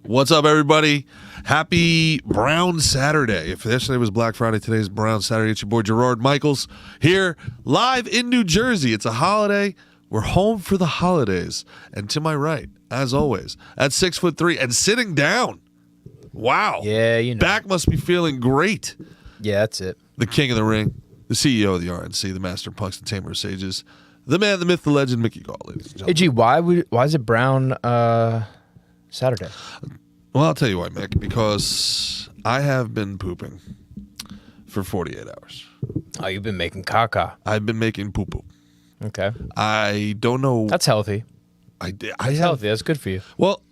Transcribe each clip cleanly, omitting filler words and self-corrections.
What's up, everybody? Happy Brown Saturday. If yesterday was Black Friday, today's Brown Saturday. It's your boy Gerard Michaels here live in New Jersey. It's a holiday. We're home for the holidays. And to my right, as always, at 6'3" and sitting down. Wow. Yeah, you know. Back must be feeling great. Yeah, that's it. The king of the ring, the CEO of the RNC, the master of punks, the tamer of sages, the man, the myth, the legend, Mickey Gall, ladies and Hey, gentlemen. G, why is it Brown Saturday? Well, I'll tell you why, Mick, because I have been pooping for 48 hours. Oh, you've been making caca. I've been making poo-poo. Okay. I don't know. That's healthy. That's Healthy. That's good for you. Well,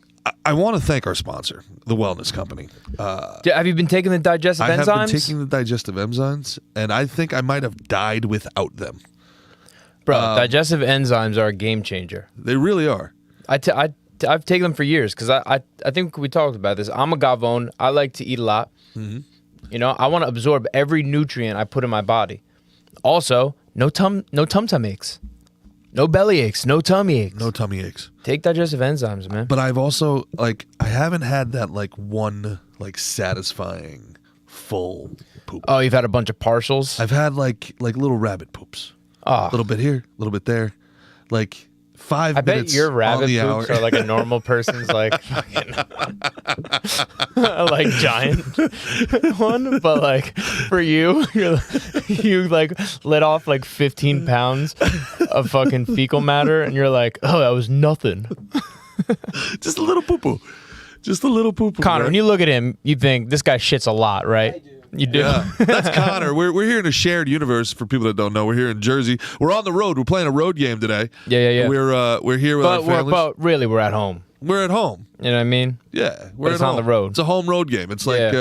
I want to thank our sponsor, the Wellness Company. Have you been taking the digestive enzymes? I have been taking the digestive enzymes, and I think I might have died without them. Bro, digestive enzymes are a game changer. They really are. I've taken them for years because I think we talked about this. I'm a gavone. I like to eat a lot. Mm-hmm. You know, I want to absorb every nutrient I put in my body. Also, no tum aches. No belly aches, no tummy aches. No tummy aches. Take digestive enzymes, man. But I've also, I haven't had that, one, satisfying, full poop. Oh, you've had a bunch of partials? I've had, little rabbit poops. Oh. A little bit here, a little bit there. 5 I minutes bet your rabbit on the poops hour. are like a normal person's, fucking, giant one. But, for you, you let off, 15 pounds of fucking fecal matter, and you're like, oh, that was nothing. Just a little poo-poo. Just a little poo-poo. Connor, man. when you look at him, you think, this guy shits a lot, right? You do. Yeah, that's Connor. We're here in a shared universe. For people that don't know, we're here in Jersey. We're on the road. We're playing a road game today. Yeah. We're here with our families. But really, we're at home. We're at home. You know what I mean? Yeah, But it's on the road. It's a home road game. It's when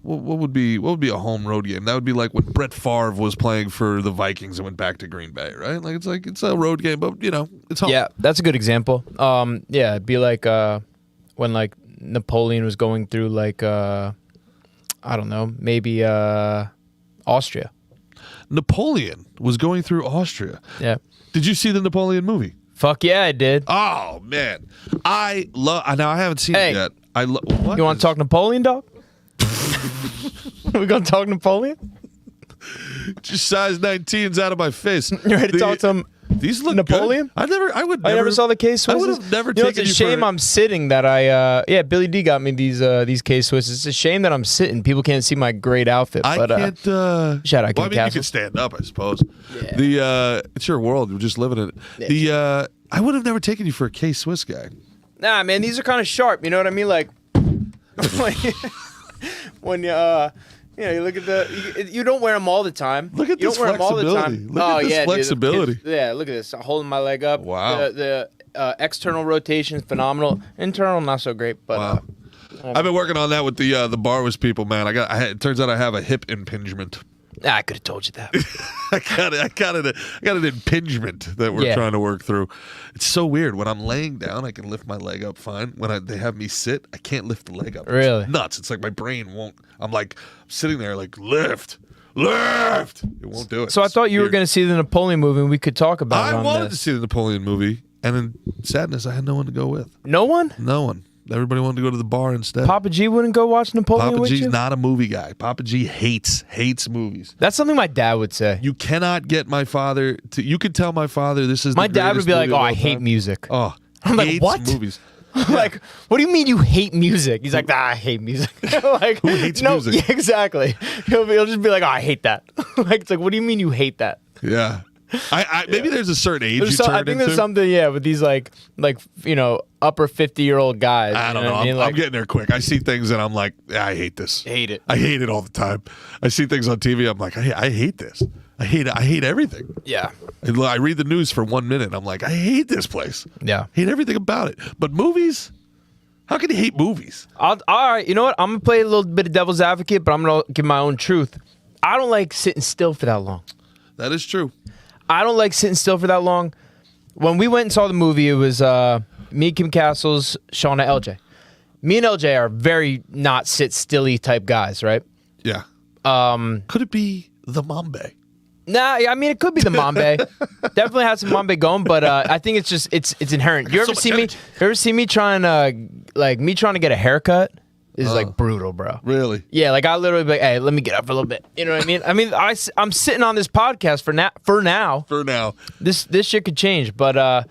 what would be a home road game? That would be like when Brett Favre was playing for the Vikings and went back to Green Bay, right? It's a road game, but it's home. Yeah, that's a good example. It'd be like when Napoleon was going through I don't know, maybe Austria. Napoleon was going through Austria. Yeah. Did you see the Napoleon movie? Fuck yeah, I did. Oh man, I love. Now I haven't seen it yet. What You want to talk Napoleon, dog? We gonna talk Napoleon? Just size 19's out of my face. You ready to talk to him? These look Napoleon? good. I I never saw the K-Swisses. I would have never It's taken a shame I'm sitting that Billy D got me these K-Swisses. It's a shame that I'm sitting. People can't see my great outfit. I but, can't. shout out, well, King you Castle. can stand up, I suppose. Yeah. It's your world. You're just living in it. Yeah. I would have never taken you for a K-Swiss guy. Nah, man, these are kind of sharp. You know what I mean? When you look at you don't wear them all the time. Look at you this don't wear them all the flexibility. time. Look at this flexibility. Dude, look at this. I'm holding my leg up. Wow. The external rotation is phenomenal. Internal, not so great. But Wow. I've been working on that with the Barwis people, man. It turns out I have a hip impingement. I could have told you that. I got an impingement that we're trying to work through. It's so weird. When I'm laying down, I can lift my leg up fine. When they have me sit, I can't lift the leg up. Really? It's nuts. It's like my brain won't. I'm sitting there lift. It won't do it. So I thought you were going to see the Napoleon movie, and we could talk about it. I wanted to see the Napoleon movie, and in sadness, I had no one to go with. No one? No one. Everybody wanted to go to the bar instead. Papa G wouldn't go watch Napoleon Papa with G's you? not a movie guy. Papa G hates movies. That's something my dad would say. You cannot get my father to. You could tell my father this is. My the dad would greatest be like, movie "Oh, of I all hate time." music." Oh, I'm like, hates "What?" Movies. Like, what do you mean you hate music? He's like, I hate music. Who hates music? Yeah, exactly. He'll just be like, I hate that. It's like, what do you mean you hate that? Yeah. Maybe there's a certain age you turn I think into. there's something, with these upper 50-year-old guys. I don't know. What I mean? I'm getting there quick. I see things and I'm like, I hate this. Hate it. I hate it all the time. I see things on TV. I'm like, I hate this. I hate everything. Yeah. I read the news for 1 minute. I'm like, I hate this place. Yeah. Hate everything about it. But movies? How can you hate movies? All right. You know what? I'm going to play a little bit of devil's advocate, but I'm going to give my own truth. I don't like sitting still for that long. That is true. I don't like sitting still for that long. When we went and saw the movie, it was me, Kim Castles, Shauna, LJ. Me and LJ are very not sit stilly type guys, right? Yeah. Could it be the Mambe? Nah, I mean it could be the Mambe. Definitely has some Mambe going, but I think it's just it's inherent. You ever see me trying to get a haircut? Is like brutal, bro. Really? Yeah, like I literally be like, hey, let me get up for a little bit. You know what I mean? I'm sitting on this podcast for now. For now, this shit could change, but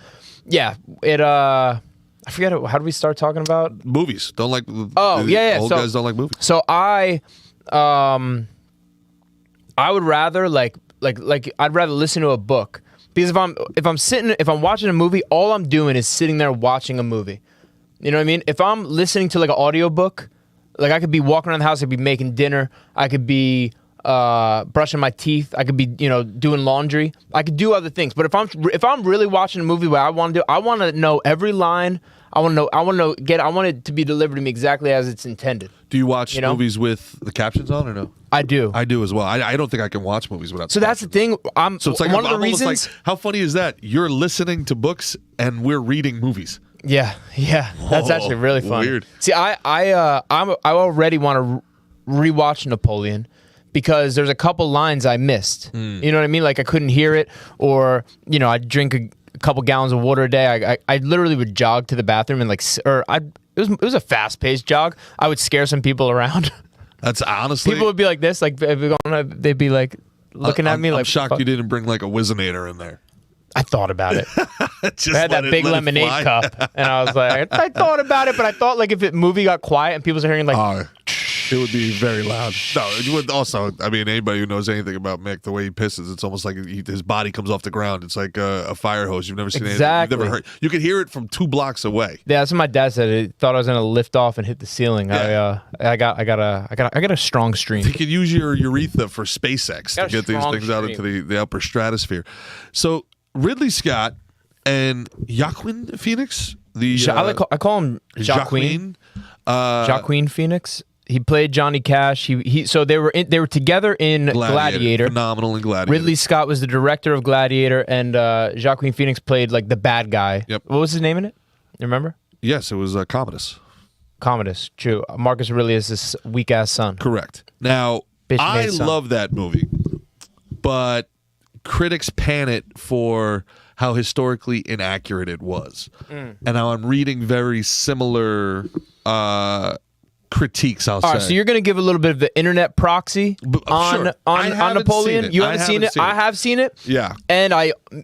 yeah, it I forget how did we start talking about movies? Don't like. Oh yeah. Old guys don't like movies. So I would rather like I'd rather listen to a book because if I'm watching a movie, all I'm doing is sitting there watching a movie. You know what I mean? If I'm listening to like an audiobook, like I could be walking around the house, I could be making dinner, I could be brushing my teeth, I could be doing laundry, I could do other things. But if I'm really watching a movie, what I want to know every line. I want it to be delivered to me exactly as it's intended. Do you watch movies with the captions on or no? I do. I do as well. I don't think I can watch movies without. So that's the thing. So it's like one of the reasons. Like, how funny is that? You're listening to books and we're reading movies. Yeah. That's actually really fun. Weird. See, I already want to rewatch Napoleon because there's a couple lines I missed. You know what I mean? Like I couldn't hear it, or I drink a couple gallons of water a day. I literally would jog to the bathroom and it was a fast paced jog. I would scare some people around. That's honestly people would be like this, like they'd be like looking at me like. I'm shocked you didn't bring like a Whizzinator in there. I thought about it. I had that big let lemonade cup, and I was like, I thought about it, but I thought like if the movie got quiet and people started hearing like, it would be very loud. No, it would also. I mean, anybody who knows anything about Mick, the way he pisses, it's almost like his body comes off the ground. It's like a fire hose. You've never seen anything. You've never heard. You could hear it from 2 blocks away. Yeah, that's what my dad said. He thought I was gonna lift off and hit the ceiling. Yeah. I got a strong stream. You could use your urethra for SpaceX to get these things out into the upper stratosphere. So Ridley Scott and Joaquin Phoenix. I call him Joaquin. Joaquin Phoenix. He played Johnny Cash. So they were together in Gladiator. Phenomenal in Gladiator. Ridley Scott was the director of Gladiator, and Joaquin Phoenix played like the bad guy. Yep. What was his name in it? You remember? Yes, it was Commodus. Commodus, true. Marcus Aurelius' weak ass son. Correct. Now I love that movie, but critics pan it for how historically inaccurate it was, and now I'm reading very similar critiques. I'll say. All right, so you're going to give a little bit of the internet proxy on Napoleon. You haven't seen it. I have seen it. Yeah, and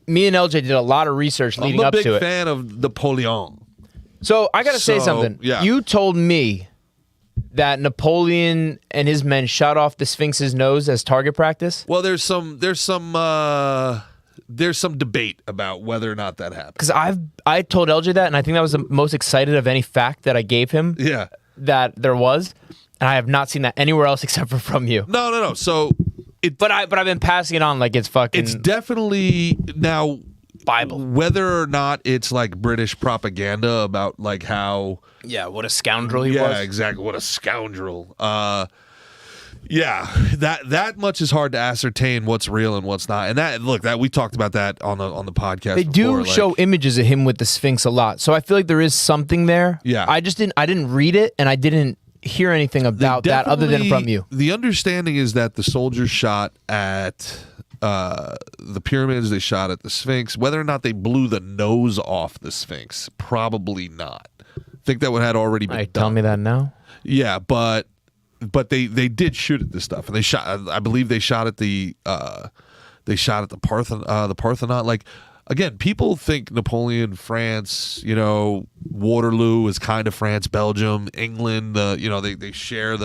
me and LJ did a lot of research leading up to it. I'm a big fan of Napoleon. So I got to say something. Yeah. You told me that Napoleon and his men shot off the Sphinx's nose as target practice. Well, there's some debate about whether or not that happened. Because I told LJ that, and I think that was the most excited of any fact that I gave him. Yeah, that there was, and I have not seen that anywhere else except for from you. No. So but I've been passing it on like it's fucking. It's definitely now Bible. Whether or not it's like British propaganda about like how. Yeah, what a scoundrel he was. Yeah, exactly. What a scoundrel. Yeah, that much is hard to ascertain what's real and what's not. And that we talked about that on the podcast. They before, do show images of him with the Sphinx a lot, so I feel like there is something there. Yeah, I didn't read it, and I didn't hear anything about that other than from you. The understanding is that the soldiers shot at the pyramids, they shot at the Sphinx. Whether or not they blew the nose off the Sphinx, probably not. I think that had already been done. Tell me that now. Yeah, but they did shoot at this stuff, and they shot. I believe they shot at the Parthenon. Like again, people think Napoleon, France, Waterloo is kind of France, Belgium, England. They share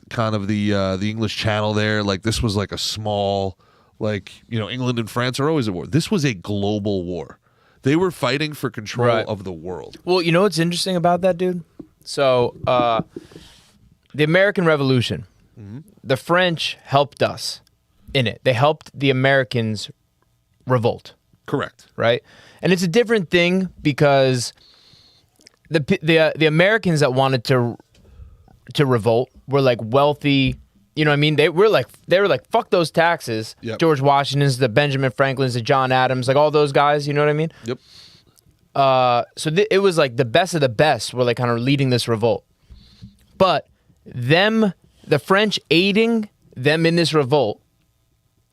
kind of the English Channel there. Like this was like a small, England and France are always at war. This was a global war. They were fighting for control of the world. Well, you know what's interesting about that, dude? So, the American Revolution, the French helped us in it. They helped the Americans revolt. Correct. Right? And it's a different thing because the Americans that wanted to revolt were like wealthy. You know what I mean? They were like, fuck those taxes. Yep. George Washington's, the Benjamin Franklin's, the John Adams, like all those guys. You know what I mean? Yep. So it was like the best of the best were like kind of leading this revolt. But the French aiding them in this revolt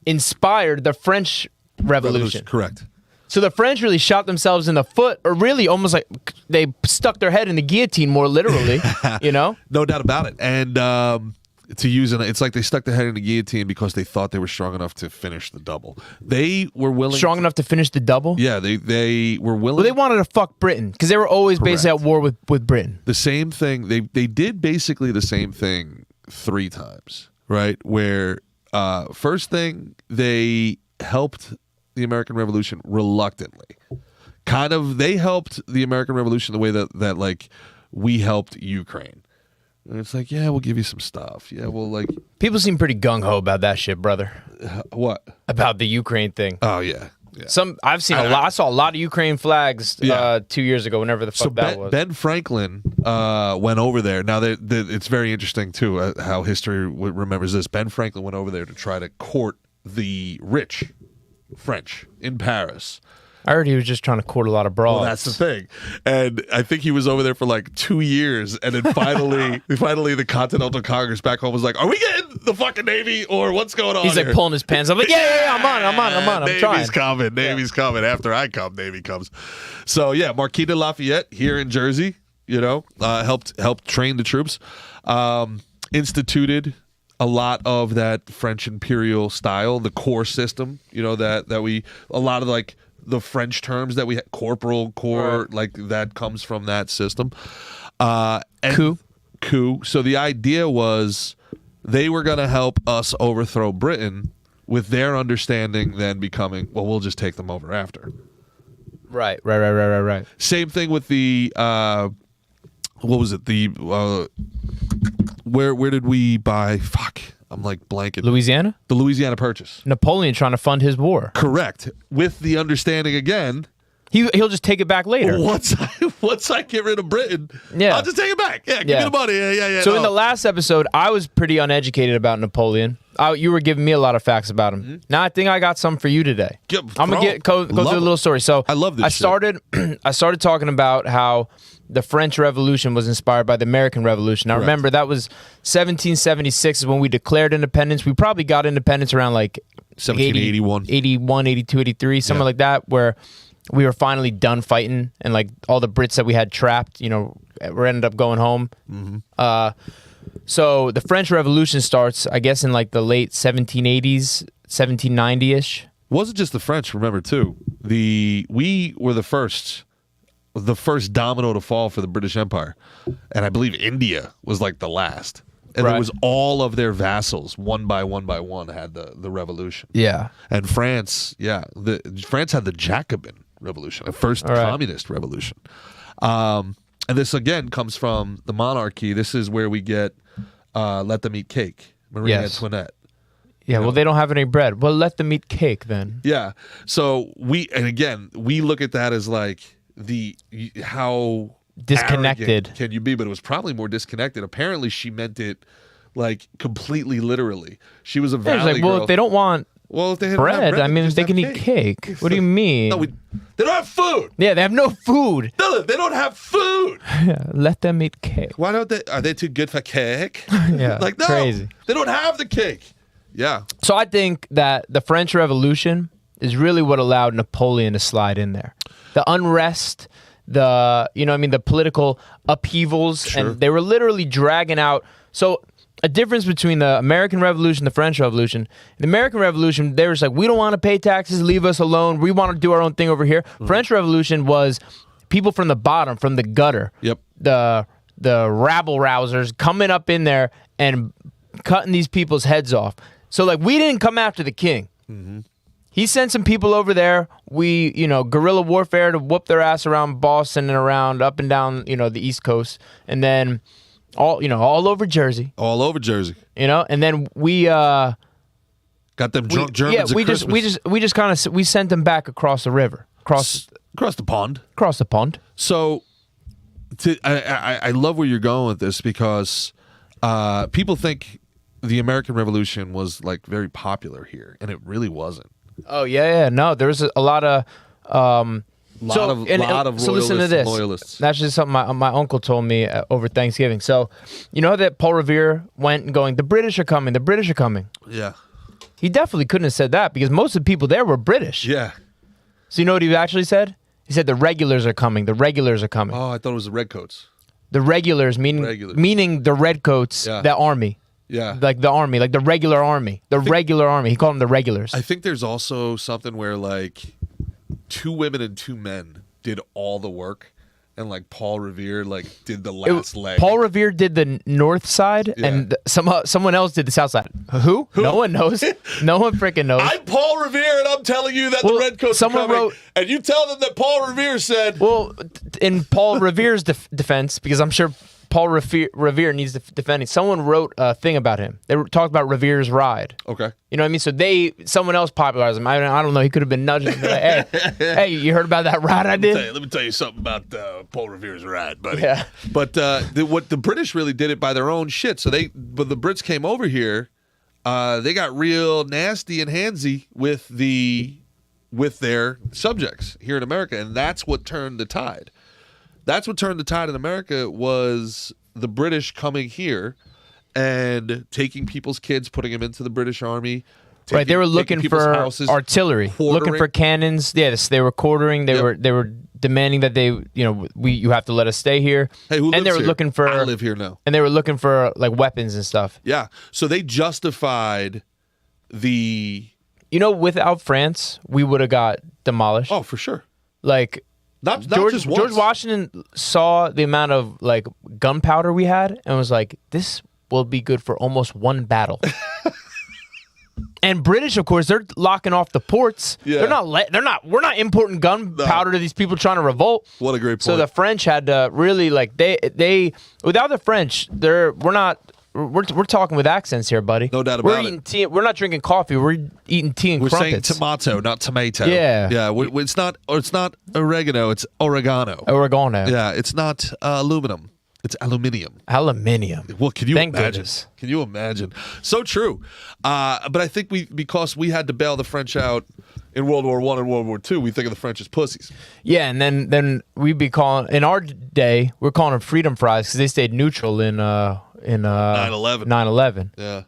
inspired the French Revolution. Correct. So the French really shot themselves in the foot, or really almost like they stuck their head in the guillotine, more literally, you know? No doubt about it. And to use it's like they stuck their head in the guillotine because they thought they were strong enough to finish the double. They were willing. Strong enough to finish the double? Yeah, they were willing. Well, they wanted to fuck Britain because they were always basically at war with Britain. The same thing. They did basically the same thing 3 times, right? Where first thing, they helped the American Revolution reluctantly. Kind of, they helped the American Revolution the way that like we helped Ukraine. And it's like, yeah, we'll give you some stuff. Yeah, we'll like. People seem pretty gung ho about that shit, brother. What? About the Ukraine thing. Oh yeah. Yeah. I've seen a lot. I saw a lot of Ukraine flags 2 years ago. Whenever the fuck that was. Ben Franklin went over there. Now it's very interesting too how history remembers this. Ben Franklin went over there to try to court the rich French in Paris. I heard he was just trying to court a lot of broads. Well, that's the thing. And I think he was over there for like 2 years. And then finally the Continental Congress back home was like, are we getting the fucking Navy or what's going on He's here? like pulling his pants up. Like, yeah, I'm on. I'm trying. Navy's coming. After I come, Navy comes. So, yeah, Marquis de Lafayette here in Jersey, you know, helped train the troops. Instituted a lot of that French imperial style, the corps system, you know, that we, a lot of like, the French terms that we had, corporal, corps, right. Like that comes from that system. And coup. So the idea was they were going to help us overthrow Britain with their understanding then becoming, well, we'll just take them over after. Right. Same thing with the, what was it? The, where did we buy, fuck. I'm like blanking. Louisiana? The Louisiana Purchase. Napoleon trying to fund his war. Correct. With the understanding again. He'll just take it back later. Once I get rid of Britain, I'll just take it back. Yeah, give me the money. Yeah. So in the last episode, I was pretty uneducated about Napoleon. You were giving me a lot of facts about him. Mm-hmm. Now I think I got some for you today. I'm gonna go through a little story. So I love this. I started talking about how the French Revolution was inspired by the American Revolution. Now remember, that was 1776 is when we declared independence. We probably got independence around like 1781, 81, 82, 83, something like that, where we were finally done fighting, and like all the Brits that we had trapped, you know, we ended up going home. Mm-hmm. So the French Revolution starts, I guess, in like the late 1780s, 1790-ish. Wasn't just the French, remember, too. We were the first domino to fall for the British Empire. And I believe India was like the last. And it was all of their vassals, one by one, had the revolution. Yeah. And France, France had the Jacobin Revolution, the first communist revolution. And this, again, comes from the monarchy. This is where we get Let Them Eat Cake, Marie Antoinette. Yeah, well, they don't have any bread. Well, let them eat cake then. Yeah. So we look at that as like how disconnected can you be? But it was probably more disconnected. Apparently, she meant it like completely literally. She was a valley girl. Well, if they don't want if they bread, I mean, they can eat cake. What do you mean? No, they don't have food. Yeah, they have no food. No, they don't have food. Yeah, let them eat cake. Why don't they? Are they too good for cake? Yeah, like no, crazy. They don't have the cake. Yeah. So I think that the French Revolution is really what allowed Napoleon to slide in there. The unrest, the political upheavals, and they were literally dragging out. So a difference between the American Revolution, the French Revolution. The American Revolution, they were just like, we don't want to pay taxes, leave us alone. We want to do our own thing over here. French Revolution was people from the bottom, from the gutter. Yep. The rabble rousers coming up in there and cutting these people's heads off. So like, we didn't come after the king. Mm-hmm. He sent some people over there. We, guerrilla warfare to whoop their ass around Boston and around up and down, the East Coast, and then all over Jersey. All over Jersey. And then we got them drunk Germans. Yeah, we just kind of sent them back across the river, across the pond. Across the pond. So, I love where you're going with this because people think the American Revolution was like very popular here, and it really wasn't. Oh yeah. No, there was a lot of lot of so listen to this. Loyalists. That's just something my uncle told me over Thanksgiving. So you know that Paul Revere went and going, the British are coming. Yeah. He definitely couldn't have said that because most of the people there were British. Yeah. So you know what he actually said? He said the regulars are coming. The regulars are coming. Oh, I thought it was the redcoats. The regulars, meaning the redcoats, the army. Yeah. Like the army, like the regular army. Regular army. He called them the regulars. I think there's also something where like 2 women and 2 men did all the work. And like Paul Revere like did the last leg. Paul Revere did the north side, and someone else did the south side. Who? No one knows. No one freaking knows. I'm Paul Revere, and I'm telling you that the redcoats are coming. And you tell them that Paul Revere said. Well, in Paul Revere's defense, because I'm sure Paul Revere needs defending. Someone wrote a thing about him. They talked about Revere's ride. Okay. You know what I mean? So someone else popularized him. I don't know. He could have been nudging him. Like, hey, you heard about that ride I did? Let me tell you something about Paul Revere's ride, buddy. Yeah. But what the British really did it by their own shit. So when the Brits came over here, they got real nasty and handsy with their subjects here in America, and that's what turned the tide. That's what turned the tide in America was the British coming here and taking people's kids, putting them into the British Army. Right, they were looking for artillery, looking for cannons. Yes, they were quartering. They were demanding that you have to let us stay here. Hey, who lives and they were here? looking for I live here now. And they were looking for like weapons and stuff. Yeah, so they justified the. Without France, we would have got demolished. Oh, for sure. Like. Not George just once. George Washington saw the amount of like gunpowder we had and was like, "This will be good for almost one battle." And British, of course, they're locking off the ports. Yeah. We're not importing gunpowder to these people trying to revolt. What a great point. So the French had to really like they without the French, we're talking with accents here, buddy. No doubt about it. Tea, we're not drinking coffee. We're eating tea and crumpets. We're saying tomato, not tomato. Yeah. Yeah. It's not oregano. It's oregano. Oregano. Yeah. It's not aluminum. It's aluminium. Aluminium. Well, can you Thank imagine? goodness. Can you imagine? So true. But I think because we had to bail the French out in World War I and World War II, we think of the French as pussies. Yeah, and then we'd be calling in our day, we're calling them freedom fries because they stayed neutral in 9/11. 9/11. Yeah.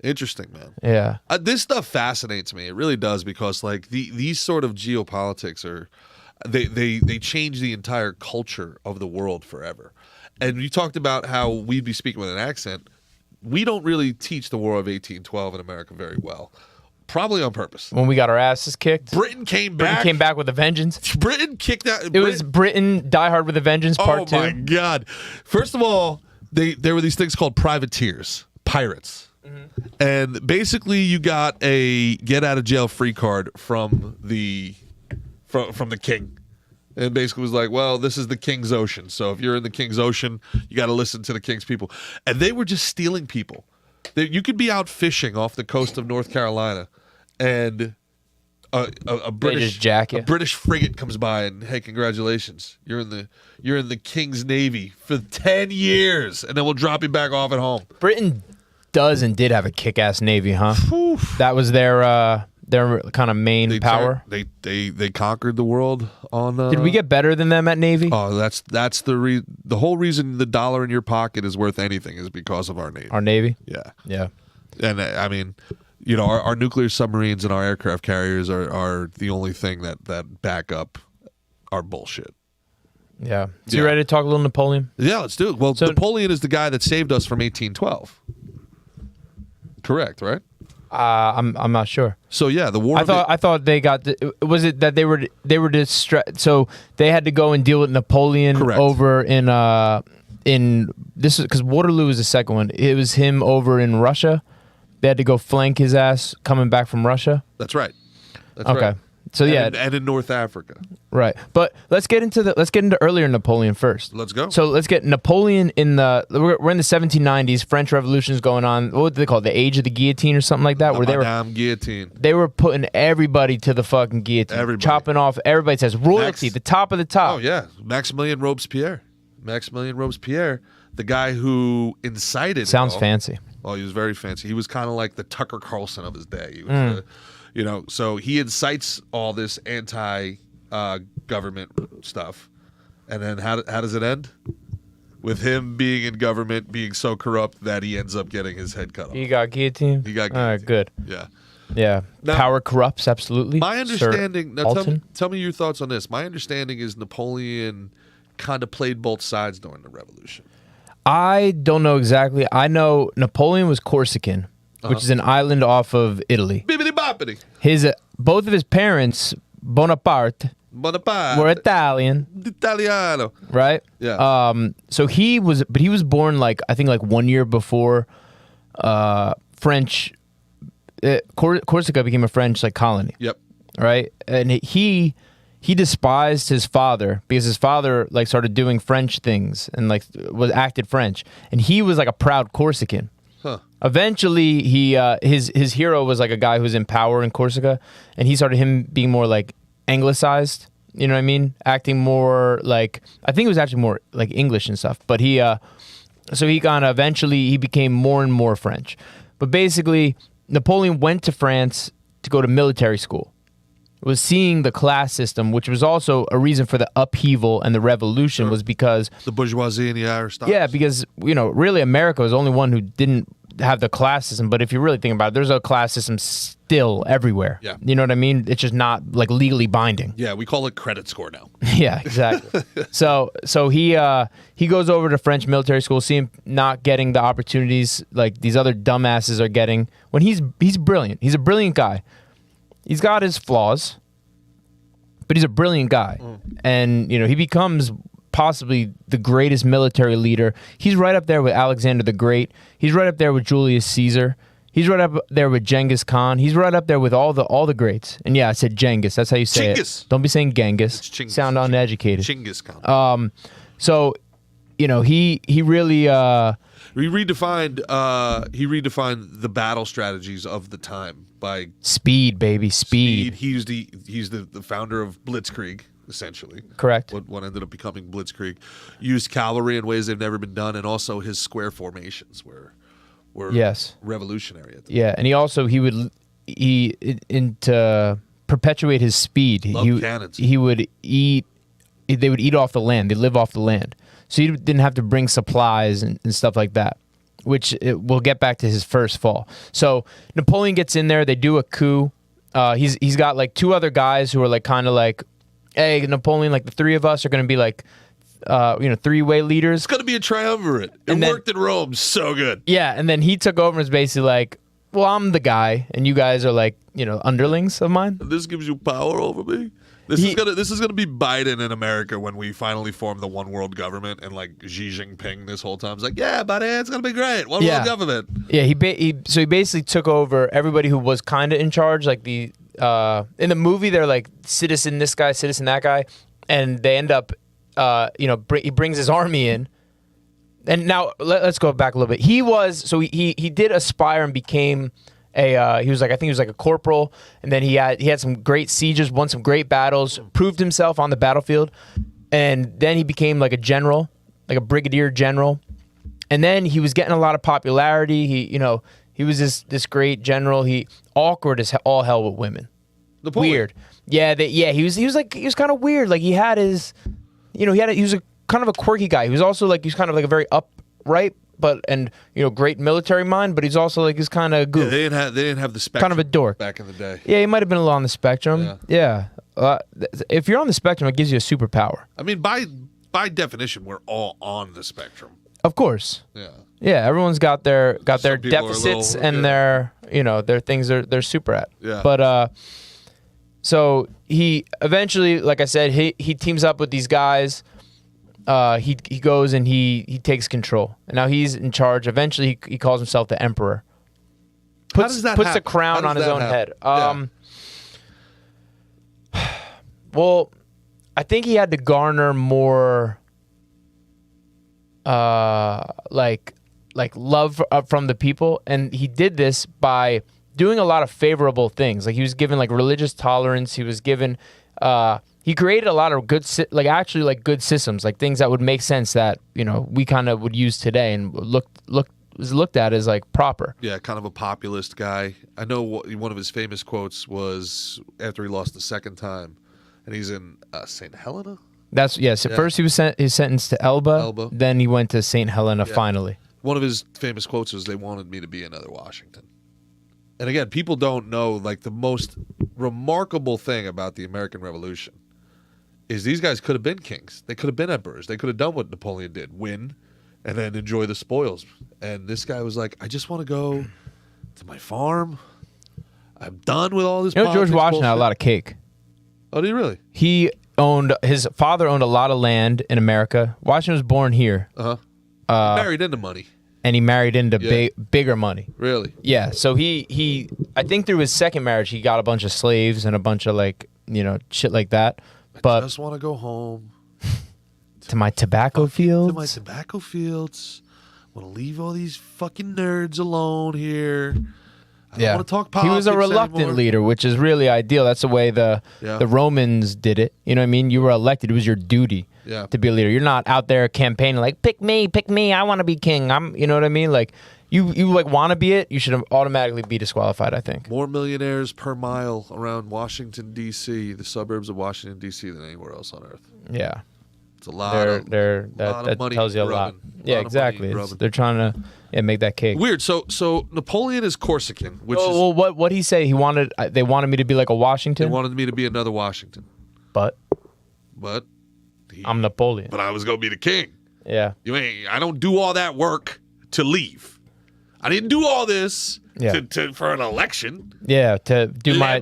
Interesting, man. Yeah. This stuff fascinates me. It really does because like these sort of geopolitics are they change the entire culture of the world forever. And you talked about how we'd be speaking with an accent. We don't really teach the War of 1812 in America very well. Probably on purpose. When we got our asses kicked. Britain came back. Britain came back with a vengeance. Britain kicked out. It was Britain Die Hard with a Vengeance Part 2. Oh my God. First of all, there were these things called privateers, pirates. Mm-hmm. And basically you got a get out of jail free card from the king. And basically was like, well, this is the King's Ocean. So if you're in the King's Ocean, you got to listen to the King's people. And they were just stealing people. You could be out fishing off the coast of North Carolina, and a British frigate comes by and, hey, congratulations, you're in the King's Navy for 10 years, and then we'll drop you back off at home. Britain does and did have a kick-ass navy, huh? Oof. That was their kind of main power. They conquered the world on. Did we get better than them at Navy? Oh, that's the whole reason the dollar in your pocket is worth anything is because of our Navy. Our Navy. Yeah. And I mean, our nuclear submarines and our aircraft carriers are the only thing that back up our bullshit. Yeah. So you ready to talk a little Napoleon? Yeah, let's do it. Well, Napoleon is the guy that saved us from 1812. Correct, right? I'm not sure. So yeah, the war. I thought they got. Was it that they were distressed? So they had to go and deal with Napoleon. Correct. Over in this because Waterloo was the second one. It was him over in Russia. They had to go flank his ass coming back from Russia. That's right. That's okay. Right. So yeah, and in North Africa. Right. But let's get into earlier Napoleon first. Let's go. So let's get Napoleon we're in the 1790s. French Revolution is going on. What do they call it? The age of the guillotine or something like that. Where guillotine. They were putting everybody to the fucking guillotine. Everybody. Chopping off. Everybody says royalty, the top of the top. Oh yeah, Maximilien Robespierre, the guy who incited. Sounds fancy. Well, he was very fancy. He was kind of like the Tucker Carlson of his day. He was so he incites all this anti-government stuff, and then how does it end? with him being in government, being so corrupt that he ends up getting his head cut off. He got guillotined? He got All right, guillotined. good. Yeah. Yeah. Now- Power corrupts, absolutely. My understanding. Sir Now, Alton? tell me your thoughts on this. My understanding is Napoleon kind of played both sides during the revolution. I don't know exactly. I know Napoleon was Corsican, which is an island off of Italy. Bibbidi boppity. Both of his parents, Bonaparte, Bonaparte. were Italian, Italiano. right? Yeah. So he was born like I think like 1 year before French. Corsica became a French like colony. Yep. Right, and he despised his father because his father like started doing French things and like was acted French, and he was like a proud Corsican. Huh. Eventually, his hero was like a guy who was in power in Corsica, and he started him being more like anglicized. You know what I mean? Acting more like I think it was actually more like English and stuff. But so he kind of eventually he became more and more French. But basically, Napoleon went to France to go to military school. Was seeing the class system, which was also a reason for the upheaval and the revolution, was because The bourgeoisie and the aristocracy. yeah, because really America was the only one who didn't have the class system. But if you really think about it, there's a class system still everywhere. Yeah. You know what I mean? It's just not like legally binding. Yeah, we call it credit score now. Yeah, exactly. so he goes over to French military school, see him not getting the opportunities like these other dumbasses are getting. When he's brilliant. He's a brilliant guy. He's got his flaws, but he's a brilliant guy. And, he becomes possibly the greatest military leader. He's right up there with Alexander the Great. He's right up there with Julius Caesar. He's right up there with Genghis Khan. He's right up there with all the greats. And yeah, I said Genghis. That's how you say Chinggis. it. Don't be saying Genghis. It's Chinggis. Sound uneducated. Chinggis Khan. So, he really He redefined the battle strategies of the time by speed, baby, speed. He's the founder of Blitzkrieg, essentially. Correct. What ended up becoming Blitzkrieg. Used cavalry in ways they've never been done, and also his square formations were Yes. revolutionary at the Yeah, and to perpetuate his speed. Loved cannons. He would eat. They would eat off the land. They live off the land, so he didn't have to bring supplies and stuff like that. Which we'll get back to his first fall. So Napoleon gets in there. They do a coup. He's got like two other guys who are like kind of like, hey, Napoleon, like the three of us are going to be like, three-way leaders. It's going to be a triumvirate. It worked in Rome so good. Yeah, and then he took over and was basically like, well, I'm the guy, and you guys are like, underlings of mine. And this gives you power over me. This is gonna be Biden in America when we finally form the one world government, and like Xi Jinping this whole time is like, yeah, buddy, it's gonna be great, one world government. Yeah, he basically took over everybody who was kind of in charge. Like in the movie, they're like citizen this guy, citizen that guy, and they end up, he brings his army in. And now let's go back a little bit. He did aspire and became I think he was like a corporal, and then he had some great sieges, won some great battles, proved himself on the battlefield, and then he became like a general, like a brigadier general, and then he was getting a lot of popularity. He was this great general. He awkward as all hell with women. Napoleon. Weird. Yeah, he was kind of weird. Like he was a kind of a quirky guy. He was also like kind of like a very upright. Great military mind, but he's also like he's kind of goof. Yeah, they didn't have the spectrum. Kind of a dork back in the day. Yeah, he might have been a little on the spectrum. Yeah. If you're on the spectrum, it gives you a superpower. I mean, by definition, we're all on the spectrum. Of course. Yeah. Yeah, everyone's got their people deficits are and their things they're super at. Yeah. But so he eventually, like I said, he teams up with these guys. He goes and he takes control, and now he's in charge. Eventually, he calls himself the emperor. Puts the crown on his own head. Well, I think he had to garner more, like love from the people, and he did this by doing a lot of favorable things. Like he was given like religious tolerance. He was given. He created a lot of good systems, like things that would make sense that we kind of would use today and was looked at as like proper. Yeah, kind of a populist guy. I know one of his famous quotes was after he lost the second time, and he's in St. Helena. That's yes. At first, he was sentenced to Elba. Then he went to St. Helena. Finally, one of his famous quotes was, "They wanted me to be another Washington." And again, people don't know, like, the most remarkable thing about the American Revolution is these guys could have been kings. They could have been emperors. They could have done what Napoleon did, win, and then enjoy the spoils. And this guy was like, I just want to go to my farm. I'm done with all this. You know, George Washington had a lot of cake. Oh, did he really? His father owned a lot of land in America. Washington was born here. He married into money. And he married into bigger money. Really? Yeah. So he I think through his second marriage, he got a bunch of slaves and a bunch of, like, you know, shit like that. But I just want to go home. To my tobacco fields? To my tobacco fields. I want to leave all these fucking nerds alone here. I don't want to talk politics. He was a reluctant leader, which is really ideal. That's the way the Romans did it. You know what I mean? You were elected. It was your duty to be a leader. You're not out there campaigning like, pick me, I want to be king. You know what I mean? Like, you like want to be it, you should automatically be disqualified, I think. More millionaires per mile around Washington, D.C., the suburbs of Washington, D.C., than anywhere else on earth. Yeah. It's a lot of that tells you a lot. Yeah, exactly. They're trying to make that cake. Weird. So Napoleon is Corsican, which is... Well, what he say? They wanted me to be like a Washington? They wanted me to be another Washington. But I'm Napoleon. But I was going to be the king. Yeah. I don't do all that work to leave. I didn't do all this for an election. Yeah, to do my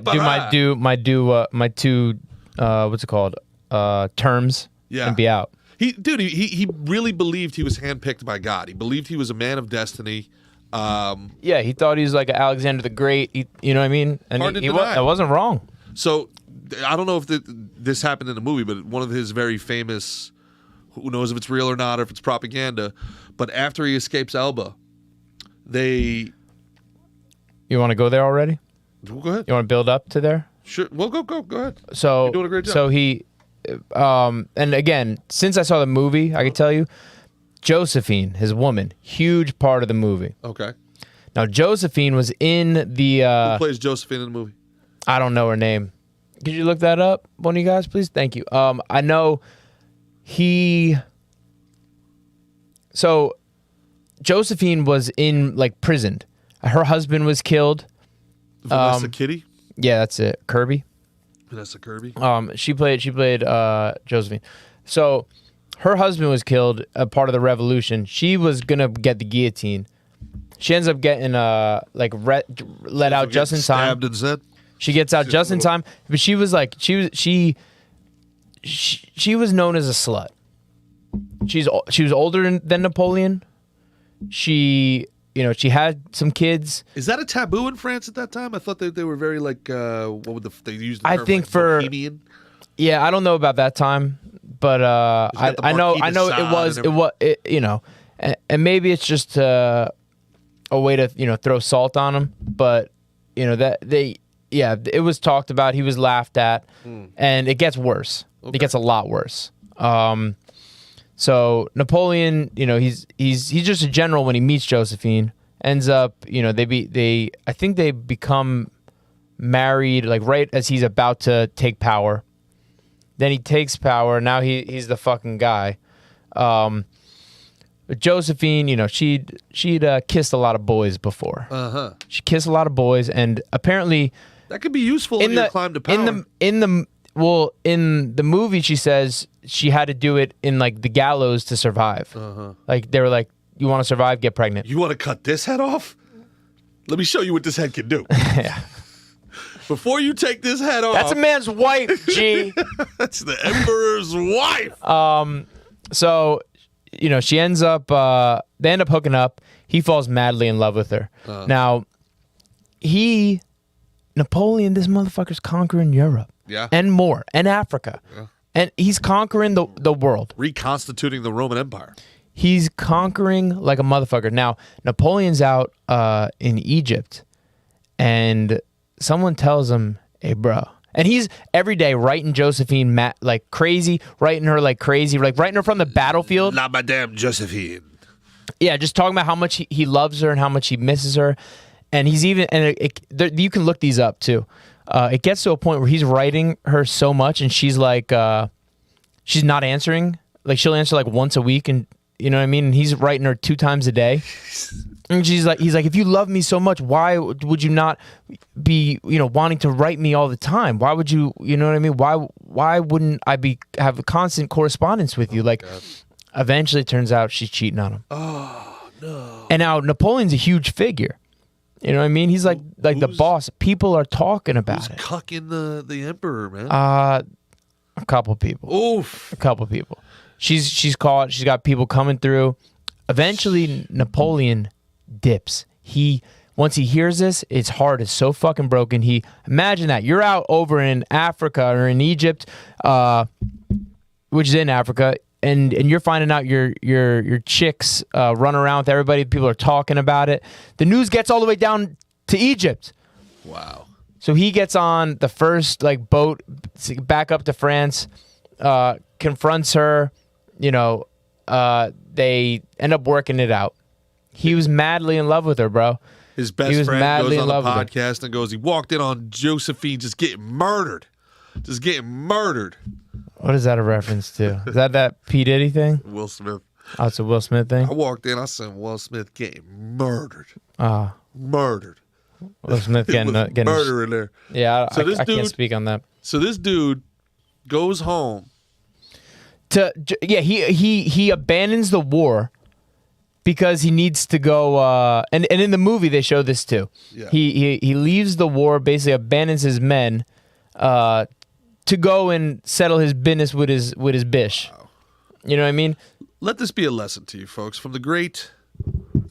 two what's it called? Terms. Yeah. And be out. He really believed he was handpicked by God. He believed he was a man of destiny. He thought he was like Alexander the Great. You know what I mean? And I wasn't wrong. So I don't know if this happened in the movie, but one of his very famous, who knows if it's real or not, or if it's propaganda, but after he escapes Elba, You want to go there already? Go ahead. You want to build up to there? Sure. Well, go ahead. So you're doing a great job. So he, and again, since I saw the movie, I can tell you, Josephine, his woman, huge part of the movie. Okay. Now Josephine was in the. Who plays Josephine in the movie? I don't know her name. Could you look that up, one of you guys, please? Thank you. I know he. So Josephine was in, like, prisoned. Her husband was killed. Vanessa Kitty? Yeah, that's it. Kirby. Vanessa Kirby. She played Josephine. So her husband was killed, a part of the revolution. She was gonna get the guillotine. She ends up getting let out just in time. Stabbed instead. She gets out just in time, but she was like she was known as a slut. She was older than Napoleon. She had some kids. Is that a taboo in France at that time? I thought they were very, like, what would they use the term? I think, like, bohemian? Yeah, I don't know about that time, but I know it was and maybe it's just a way to throw salt on him, but it was talked about. He was laughed at, and it gets worse. Okay. It gets a lot worse. So Napoleon, he's just a general when he meets Josephine. Ends up, I think they become married, like, right as he's about to take power. Then he takes power. Now he's the fucking guy. But Josephine, she'd kissed a lot of boys before. She kissed a lot of boys, and apparently that could be useful in your climb to power. In the movie, she says she had to do it in, like, the gallows to survive. Like, they were like, you want to survive, get pregnant. You want to cut this head off? Let me show you what this head can do. Yeah. Before you take this head off. That's a man's wife, G. That's the emperor's wife. So, she ends up, they end up hooking up. He falls madly in love with her. Now, Napoleon, this motherfucker's conquering Europe. Yeah. And more. And Africa. Yeah. And he's conquering the world. Reconstituting the Roman Empire. He's conquering like a motherfucker. Now, Napoleon's out in Egypt, and someone tells him, hey, bro. And he's every day writing Josephine like crazy, writing her like crazy, like writing her from the battlefield. La Madame Josephine. Yeah, just talking about how much he loves her and how much he misses her. And he's even, you can look these up too. It gets to a point where he's writing her so much, and she's like, she's not answering. Like she'll answer like once a week, and you know what I mean. And he's writing her 2 times a day. And he's like, if you love me so much, why would you not be, wanting to write me all the time? Why would you, you know what I mean? Why wouldn't I have a constant correspondence with you? Eventually it turns out she's cheating on him. Oh, no. And now Napoleon's a huge figure. You know what I mean? He's like the boss. People are talking about it. Who's cucking the emperor, man? A couple people. Oof. A couple people. She's caught. She's got people coming through. Eventually, Napoleon dips. Once he hears this, his heart is so fucking broken. Imagine that you're out over in Africa or in Egypt, which is in Africa, and you're finding out your chicks run around with everybody. People are talking about it. The news gets all the way down to Egypt. Wow. So he gets on the first boat back up to France, confronts her. They end up working it out. He was madly in love with her, bro. His best friend goes on the podcast and goes, he walked in on Josephine just getting murdered. Just getting murdered. What is that a reference to? Is that P. Diddy thing? Will Smith. Oh, it's a Will Smith thing? I walked in, I said, Will Smith getting murdered. Murdered. Will Smith getting murder in there. Yeah, I can't speak on that. So this dude goes home. He abandons the war because he needs to go, and in the movie they show this too. Yeah. He leaves the war, basically abandons his men, to go and settle his business with his bish. Wow. You know what I mean? Let this be a lesson to you, folks, from the great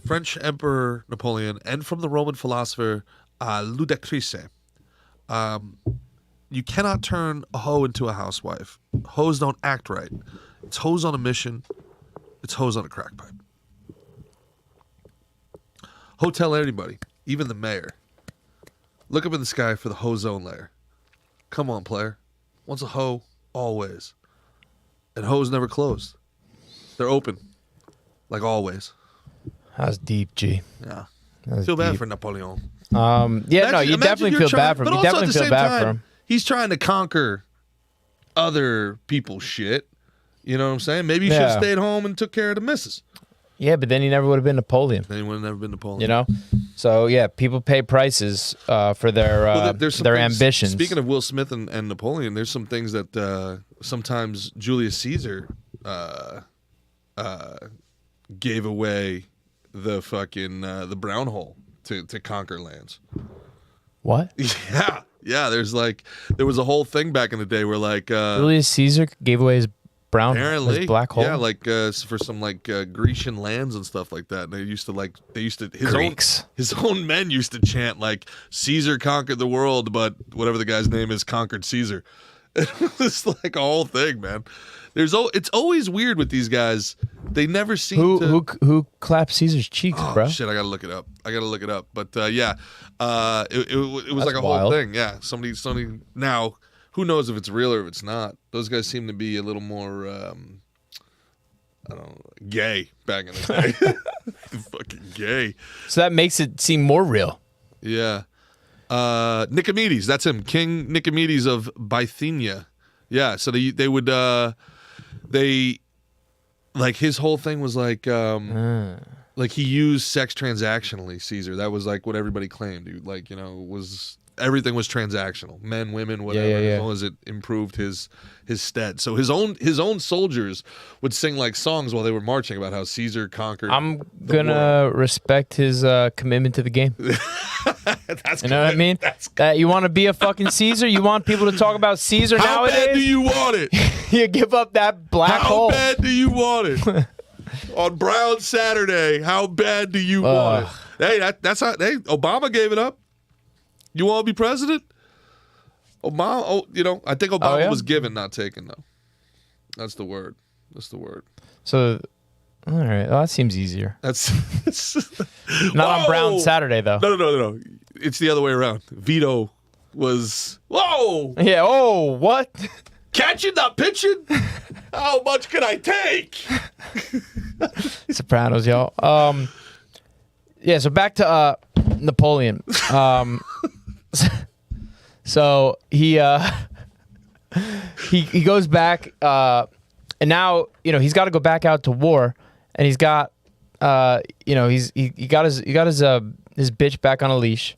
French Emperor Napoleon and from the Roman philosopher Ludacris. You cannot turn a hoe into a housewife. Hoes don't act right. It's hoes on a mission. It's hoes on a crack pipe. Ho tell anybody, even the mayor. Look up in the sky for the ho-zone layer. Come on, player. Once a hoe, always. And hoes never closed. They're open. Like always. That's deep, G. Yeah. That's feel bad deep. for Napoleon. You definitely feel bad for him. You definitely feel bad for him. He's trying to conquer other people's shit. You know what I'm saying? Maybe you should have stayed home and took care of the missus. Yeah, but then he never would have been Napoleon. Then he would have never been Napoleon. You know? So, yeah, people pay prices for their ambitions. Speaking of Will Smith and Napoleon, there's some things that sometimes Julius Caesar gave away the fucking the brown hole to conquer lands. What? Yeah. There was a whole thing back in the day where Julius Caesar gave away his his black hole. Yeah, for some Grecian lands and stuff like that. And his own men used to chant Caesar conquered the world, but whatever the guy's name is conquered Caesar. It was like a whole thing, man. It's always weird with these guys. They never seem to. Who clapped Caesar's cheeks, bro? Shit, I gotta look it up. But it was That's like a wild. whole thing. Yeah, somebody. Now, who knows if it's real or if it's not? Those guys seem to be a little more, I don't know, gay back in the day. Fucking gay. So that makes it seem more real. Yeah. Nicomedes, that's him. King Nicomedes of Bithynia. Yeah, so they would his whole thing was he used sex transactionally, Caesar. That was what everybody claimed. Everything was transactional. Men, women, whatever, as long as it improved his stead. So his own soldiers would sing songs while they were marching about how Caesar conquered. I'm gonna respect his commitment to the game. That's you know what I mean? You want to be a fucking Caesar? You want people to talk about Caesar nowadays? How bad do you want it? You give up that black hole. How bad do you want it? On Brown Saturday, how bad do you want it? Hey, that's how. Hey, Obama gave it up. You want to be president? Obama. I think Obama was given, not taken, though. That's the word. So, all right. Well, that seems easier. That's not on Brown Saturday, though. No. It's the other way around. Veto was. Whoa. Yeah. Oh, what? Catching, not pitching. How much can I take? Sopranos, y'all. Yeah. So back to Napoleon. So he goes back And now, he's got to go back out to war, and he's got, he got his bitch back on a leash.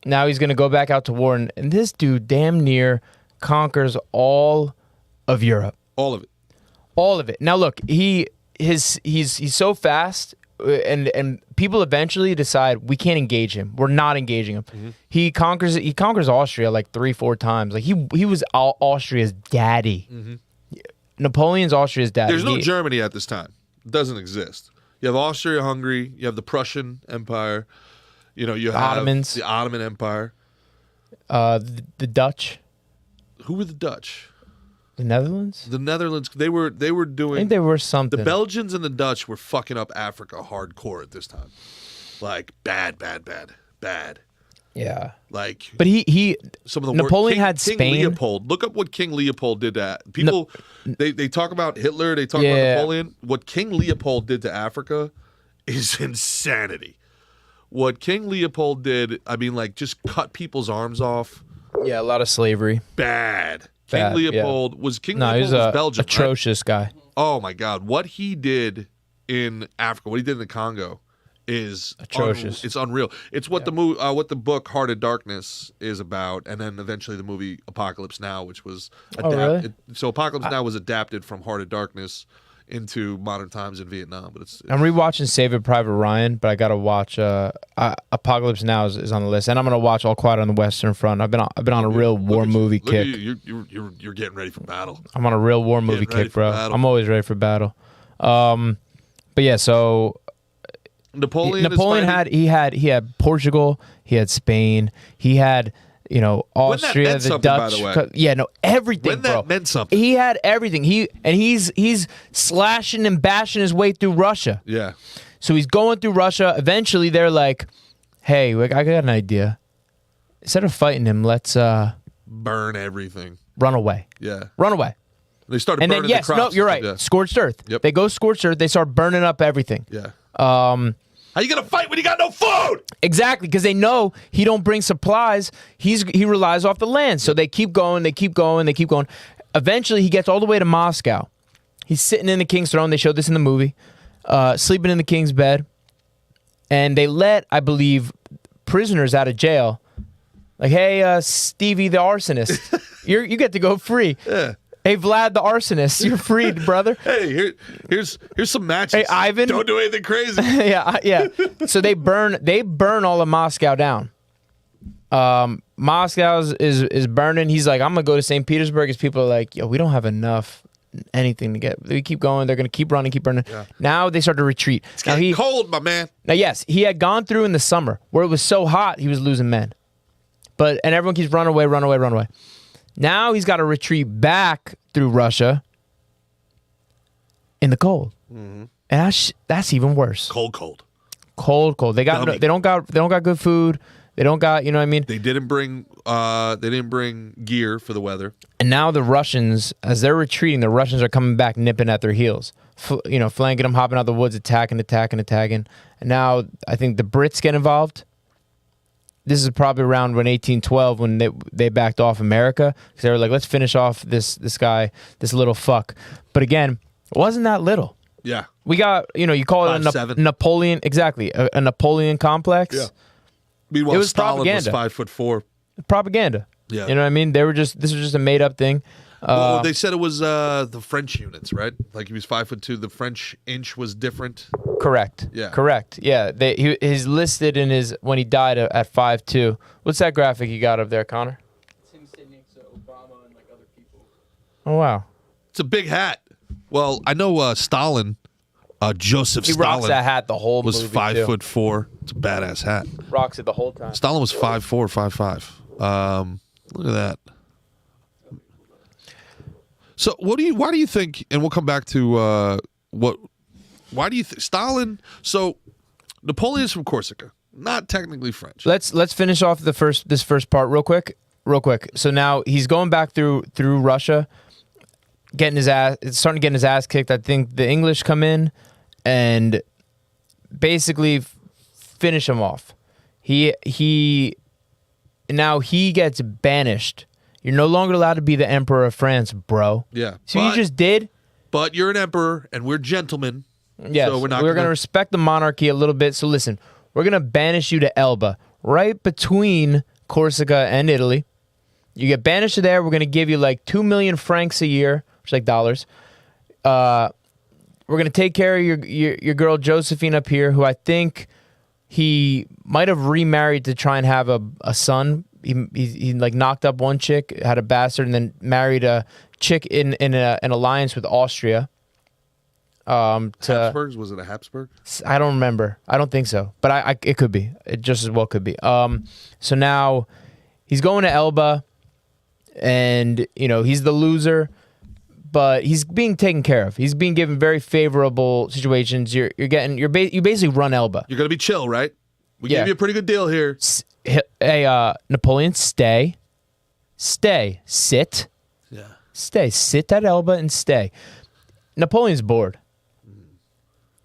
Now he's going to go back out to war, and this dude damn near conquers all of Europe. All of it. All of it. Now look, he's so fast, and people eventually decide we can't engage him. We're not engaging him. Mm-hmm. He conquers Austria like 3-4 times. Like he was Austria's daddy. Mm-hmm. Napoleon's Austria's daddy. There's no Germany at this time. It doesn't exist. You have Austria-Hungary. You have the Prussian Empire. You have Ottomans. The Ottoman Empire. The Dutch. Who were the Dutch? The Netherlands? The Netherlands. They were doing. I think they were something. The Belgians and the Dutch were fucking up Africa hardcore at this time. Like bad. Yeah. Like, but he some of the Napoleon had King Spain. Leopold. Look up what King Leopold did to people. They talk about Hitler. They talk about Napoleon. What King Leopold did to Africa is insanity. What King Leopold did, I mean, like, just cut people's arms off. Yeah, a lot of slavery. Bad. King Leopold was Leopold was Belgium. Atrocious guy. Oh my God, what he did in Africa, what he did in the Congo, is atrocious. It's unreal. It's what what the book Heart of Darkness is about, and then eventually the movie Apocalypse Now, which was adapted. Really? So Apocalypse Now was adapted from Heart of Darkness into modern times in Vietnam. But I'm rewatching Saving Private Ryan, but I gotta watch Apocalypse Now is on the list, and I'm gonna watch All Quiet on the Western Front. I've been on a real war movie kick. You're getting ready for battle. I'm on a real war movie kick, bro. I'm always ready for battle. But yeah, so Napoleon had Portugal, he had Spain, he had Austria, the Dutch. By the way. Yeah, no, everything. When that meant something. He had everything. He's slashing and bashing his way through Russia. Yeah. So he's going through Russia. Eventually, they're like, "Hey, I got an idea. Instead of fighting him, let's burn everything. Run away. Yeah. Run away." They started burning the crops. No, you're right. Yeah. Scorched earth. Yep. They go scorched earth. They start burning up everything. Yeah. How you gonna fight when you got no food? Exactly, because they know he don't bring supplies. He relies off the land. So they keep going. They keep going. They keep going. Eventually, he gets all the way to Moscow. He's sitting in the king's throne. They showed this in the movie. Sleeping in the king's bed, and they let, I believe, prisoners out of jail. Like, hey, Stevie the arsonist, you get to go free. Yeah. Hey, Vlad the arsonist, you're freed, brother. Hey, here's some matches. Hey, Ivan, don't do anything crazy. yeah. So they burn all of Moscow down. Moscow is burning. He's like, I'm gonna go to St. Petersburg. His people are like, yo, we don't have enough anything to get. We keep going. They're gonna keep running, keep burning. Yeah. Now they start to retreat. It's getting cold, my man. Now, yes, he had gone through in the summer where it was so hot he was losing men, and everyone keeps run away. Now he's got to retreat back through Russia in the cold, and that's even worse. Cold. They don't got good food. They don't got, you know what I mean. They didn't bring gear for the weather. And now the Russians, as they're retreating, the Russians are coming back, nipping at their heels. Flanking them, hopping out the woods, attacking. And now I think the Brits get involved. This is probably around 1812 when they backed off America, because they were like, let's finish off this guy, this little fuck. But again, it wasn't that little. Yeah. We got, you call it a Napoleon, exactly, a Napoleon complex. Yeah. Meanwhile, it was Stalin propaganda. was 5'4". Propaganda. Yeah. You know what I mean? This was just a made up thing. Well, they said it was the French units, right? Like he was 5'2". The French inch was different. Correct. Yeah. Correct. Yeah. He's listed in when he died at 5'2". What's that graphic you got up there, Connor? It's him sitting next to Obama and like other people. Oh wow. It's a big hat. Well, I know Stalin, Joseph he Stalin. Rocks that hat the whole was movie 5'4". It's a badass hat. Rocks it the whole time. Stalin was 5'4", 5'5". Look at that. So why do you think, and we'll come back to why do you think Stalin, so Napoleon's from Corsica, not technically French. Let's finish off this first part real quick. So now he's going back through Russia, starting to get his ass kicked. I think the English come in and basically finish him off. He gets banished. You're no longer allowed to be the emperor of France, bro. Yeah. So you just did? But you're an emperor, and we're gentlemen. Yes, so we're not going to respect the monarchy a little bit. So listen, we're going to banish you to Elba, right between Corsica and Italy. You get banished to there. We're going to give you like 2 million francs a year, which is like dollars. We're going to take care of your girl Josephine up here, who I think he might have remarried to try and have a son. He like knocked up one chick, had a bastard, and then married a chick in an alliance with Austria. Habsburgs? Was it a Habsburg? I don't remember. I don't think so, but it could be. It just as well could be. So now he's going to Elba, and he's the loser, but he's being taken care of. He's being given very favorable situations. You basically run Elba. You're gonna be chill, right? We gave you a pretty good deal here. Hey, Napoleon, sit. Yeah. Sit at Elba and stay. Napoleon's bored.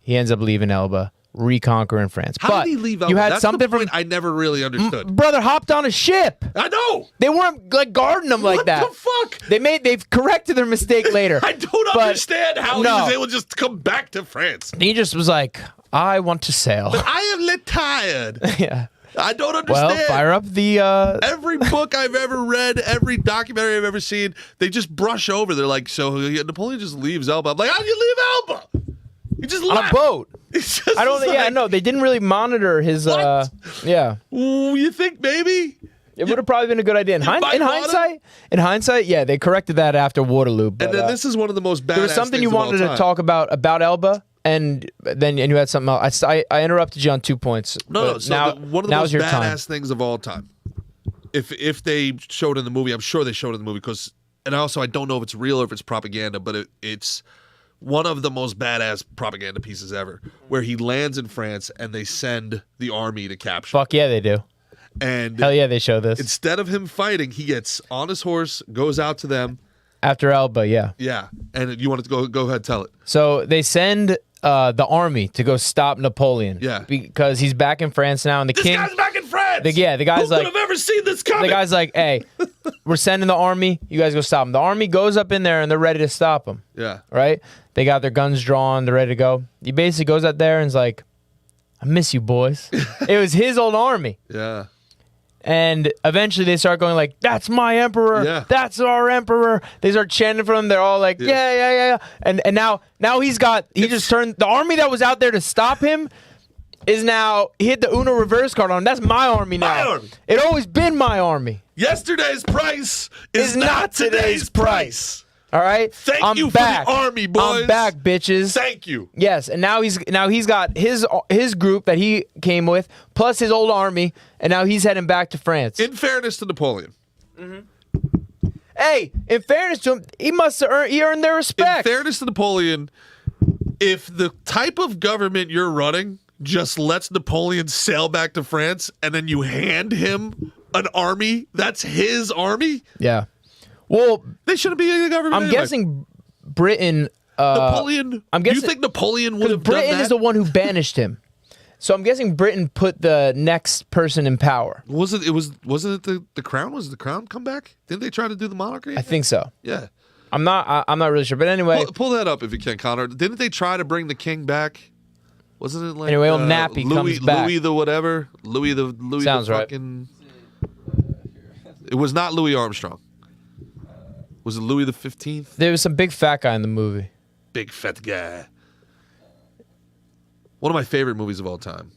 He ends up leaving Elba, reconquering France. How did he leave Elba? You had That's something the point from I never really understood. brother hopped on a ship. I know. They weren't like guarding him like that. What the fuck? They've corrected their mistake later. I don't understand how he was able to just come back to France. He just was like, I want to sail. I am retired. Yeah. I don't understand. Well, fire up the every book I've ever read, every documentary I've ever seen, they just brush over. They're like, so Napoleon just leaves Elba. I'm like, how did you leave Elba? He just on left. a boat. I don't think. Yeah, no, they didn't really monitor his. What? Yeah. Ooh, you think maybe? It would have probably been a good idea. In hindsight, yeah, they corrected that after Waterloo. But, and then this is one of the most badass. There was something you wanted to talk about Elba, and then you had something else. I interrupted you on 2 points. No. So now, one of the most your badass time. things of all time. If they showed in the movie, I'm sure they showed it in the movie and also I don't know if it's real or if it's propaganda, but it's one of the most badass propaganda pieces ever, where he lands in France and they send the army to capture. Fuck yeah, they do. And hell yeah, they show this. Instead of him fighting, he gets on his horse, goes out to them. After Elba, yeah. Yeah. And you wanted to go ahead, tell it. So they send the army to go stop Napoleon. Yeah. Because he's back in France now, and the king. This guy's back in France! The guy's Who like. could have ever seen this coming? The guy's like, hey, we're sending the army. You guys go stop him. The army goes up in there, and they're ready to stop him. Yeah. Right? They got their guns drawn. They're ready to go. He basically goes out there and is like, I miss you, boys. It was his old army. Yeah. And eventually they start going like, that's my emperor. Yeah. That's our emperor. They start chanting for him. They're all like, yeah. And now he just turned, the army that was out there to stop him is now, he hit the Uno reverse card on him. That's my army now. My army. It always been my army. Yesterday's price is not today's price. All right? Thank you for the army, boys. I'm back, bitches. Thank you. Yes, and now he's got his group that he came with, plus his old army, and now he's heading back to France. In fairness to Napoleon. Hey, in fairness to him, he earned their respect. In fairness to Napoleon, if the type of government you're running just lets Napoleon sail back to France and then you hand him an army that's his army, Yeah. Well, they shouldn't be in the government. I'm anyway. guessing Britain. Napoleon. I'm guessing you think Napoleon would have done Britain that? is the one who banished him. So I'm guessing Britain put the next person in power. Wasn't it the crown? Was the crown come back? Didn't they try to do the monarchy? I think so. Yeah. I'm not really sure, but anyway. Pull that up if you can, Connor. Didn't they try to bring the king back? Wasn't it like Anyway, old Nappy Louis, comes back. Louis the whatever? Louis Sounds the right. fucking... It was not Louis Armstrong. Was it Louis the 15th? There was some big fat guy in the movie. Big fat guy. One of my favorite movies of all time,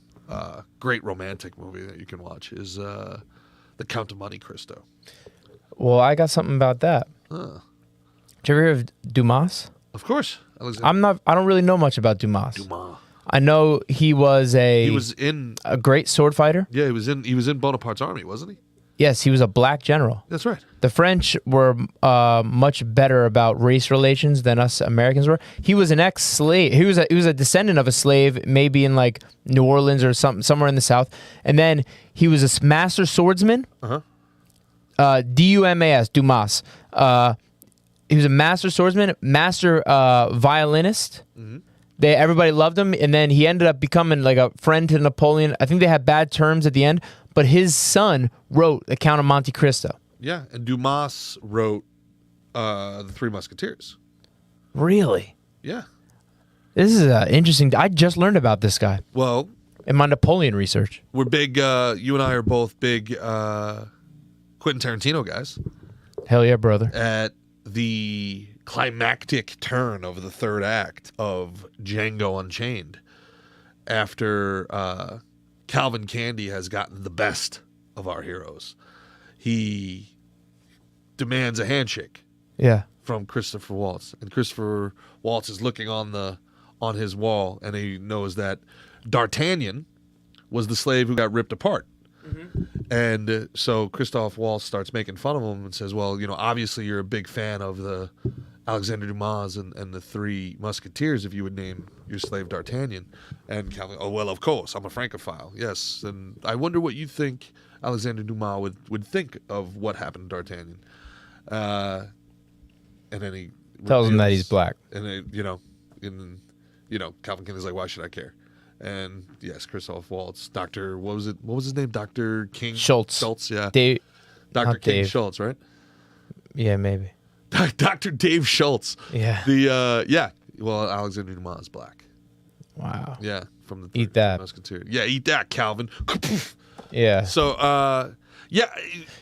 great romantic movie that you can watch, is The Count of Monte Cristo. Well, I got something about that. Did you ever hear of Dumas? Of course. Alexander I don't really know much about Dumas. Dumas. I know he was He was in... a great sword fighter. Yeah, he was in Bonaparte's army, wasn't he? Yes, he was a black general. That's right. The French were much better about race relations than us Americans were. He was an ex-slave. He was a descendant of a slave, maybe in like New Orleans or somewhere in the South. And then he was a master swordsman. D-U-M-A-S, Dumas. He was a master swordsman, master violinist. Everybody loved him, and then he ended up becoming like a friend to Napoleon. I think they had bad terms at the end, but his son wrote The Count of Monte Cristo. Yeah, and Dumas wrote The Three Musketeers. Really? Yeah. This is interesting. I just learned about this guy Well, in my Napoleon research. we're big. You and I are both big Quentin Tarantino guys. Hell yeah, brother. At the climactic turn of the third act of Django Unchained, after Calvin Candy has gotten the best of our heroes, he demands a handshake Yeah. from Christopher Waltz, and Christopher Waltz is looking on his wall, and he knows that D'Artagnan was the slave who got ripped apart. And so Christoph Waltz starts making fun of him and says, well, obviously you're a big fan of the Alexander Dumas and the Three Musketeers if you would name your slave D'Artagnan. And Calvin, oh, well, of course, I'm a Francophile, yes. And I wonder what you think Alexander Dumas would think of what happened to D'Artagnan. And then he Tells him that reveals- he's black. And Calvin Candy's like, why should I care? And yes, Christoph Waltz, Dr. What was his name? Dr. King Schultz. yeah. Dave. Dr. not King Dave. Schultz, right? Yeah, maybe. Dr. Dave Schultz. Yeah. Well, Alexander Dumas is black. Wow. Yeah, from the Eat that. Musketeer. Yeah, eat that, Calvin. Yeah. So, yeah,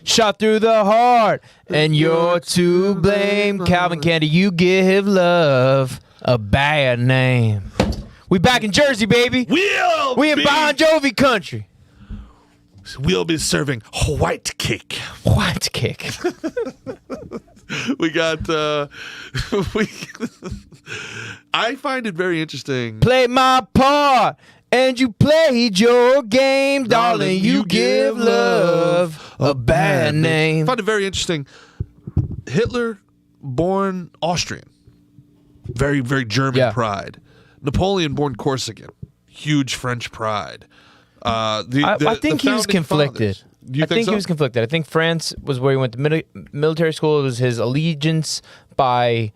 Shot through the heart, and you're to blame. Calvin Candy, you give love a bad name. We back in Jersey, baby. We in Bon Jovi country. We'll be serving white cake. What kick? We got I find it very interesting. Play my part, and you played your game, darling. You give love a bad I name. find it very interesting. Hitler, born Austrian, very, very German Yeah. pride. Napoleon, born Corsican, huge French pride. I think he was founding conflicted. fathers. You I think so? he was conflicted. I think France was where he went to military school. It was his allegiance by,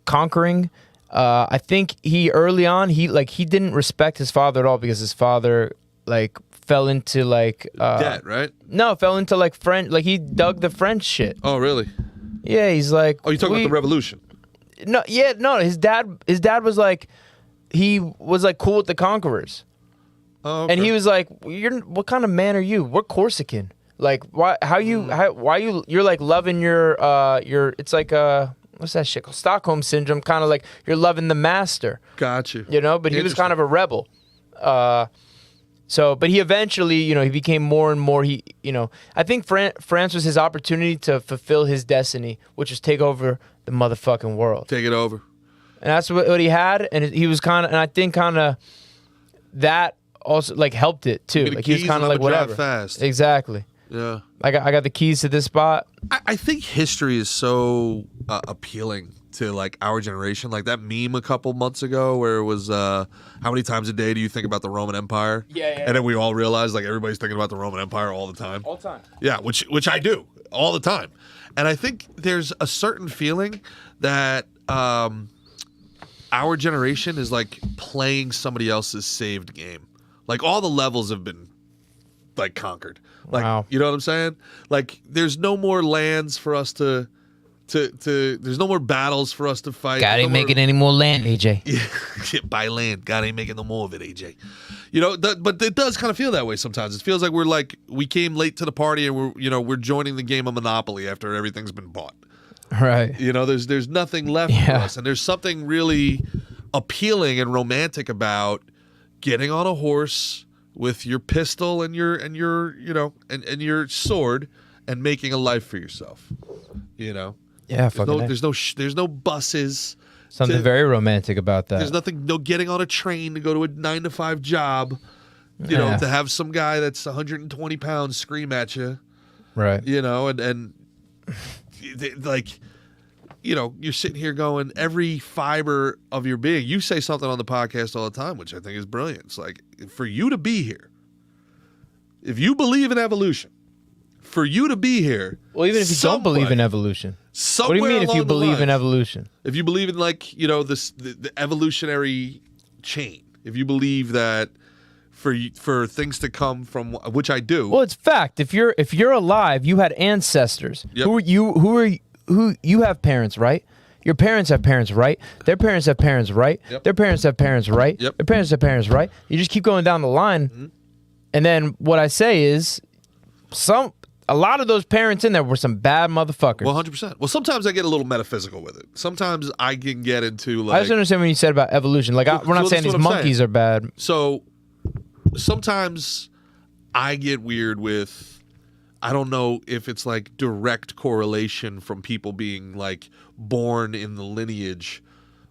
conquering. I think he early on he didn't respect his father at all because his father fell into debt, right? No, fell into French. He dug the French shit. Oh, really? Yeah, he's like. Oh, you talking about the revolution? No, yeah, no. His dad was he was cool with the conquerors. Oh, okay. And he was like, what kind of man are you? We're Corsican. Why you're loving your it's what's that shit called? Stockholm syndrome, kind of you're loving the master. Got you. But he was kind of a rebel. But he eventually, he became more and more, I think France was his opportunity to fulfill his destiny, which was take over the motherfucking world. Take it over. And that's what he had, and he was kind of, and I think kind of that also Give helped it me too. the He was keys kind and of I'ma drive whatever. fast. Exactly. Yeah. I got the keys to this spot. I think history is so appealing to our generation. That meme a couple months ago where it was how many times a day do you think about the Roman Empire? Yeah. And then we all realized everybody's thinking about the Roman Empire all the time. All time. Yeah, which I do all the time. And I think there's a certain feeling that our generation is playing somebody else's saved game. All the levels have been conquered. Wow. You know what I'm saying? There's no more lands for us to there's no more battles for us to fight. God ain't making any more land, AJ. Yeah, buy land. God ain't making no more of it, AJ. But it does kind of feel that way sometimes. It feels like we came late to the party and we're joining the game of Monopoly after everything's been bought. Right. There's nothing left for us, and there's something really appealing and romantic about getting on a horse with your pistol and your sword and making a life for yourself. Yeah, There's no buses. Something very romantic about that. There's no getting on a train to go to a 9-to-5 job. Yeah. To have some guy that's 120 pounds scream at you. Right. And you're sitting here going, every fiber of your being. You say something on the podcast all the time, which I think is brilliant. It's for you to be here, if you believe in evolution, for you to be here. Well, even if you don't believe in evolution. What do you mean if you believe in evolution? If you believe in the evolutionary chain, if you believe that for things to come from, which I do. Well, it's fact. If you're alive, you had ancestors. Yep. Who you have parents, right? Your parents have parents, right? Their parents have parents, right? Yep. Their parents have parents, right? Yep. Their parents have parents, right? You just keep going down the line. And then what I say is a lot of those parents in there were some bad motherfuckers. 100%. Well, sometimes I get a little metaphysical with it. Sometimes I can get into like. I just understand when you said about evolution. Like, we're not So saying that's these what I'm monkeys are bad. So sometimes I get weird with. I don't know if it's like direct correlation from people being like born in the lineage,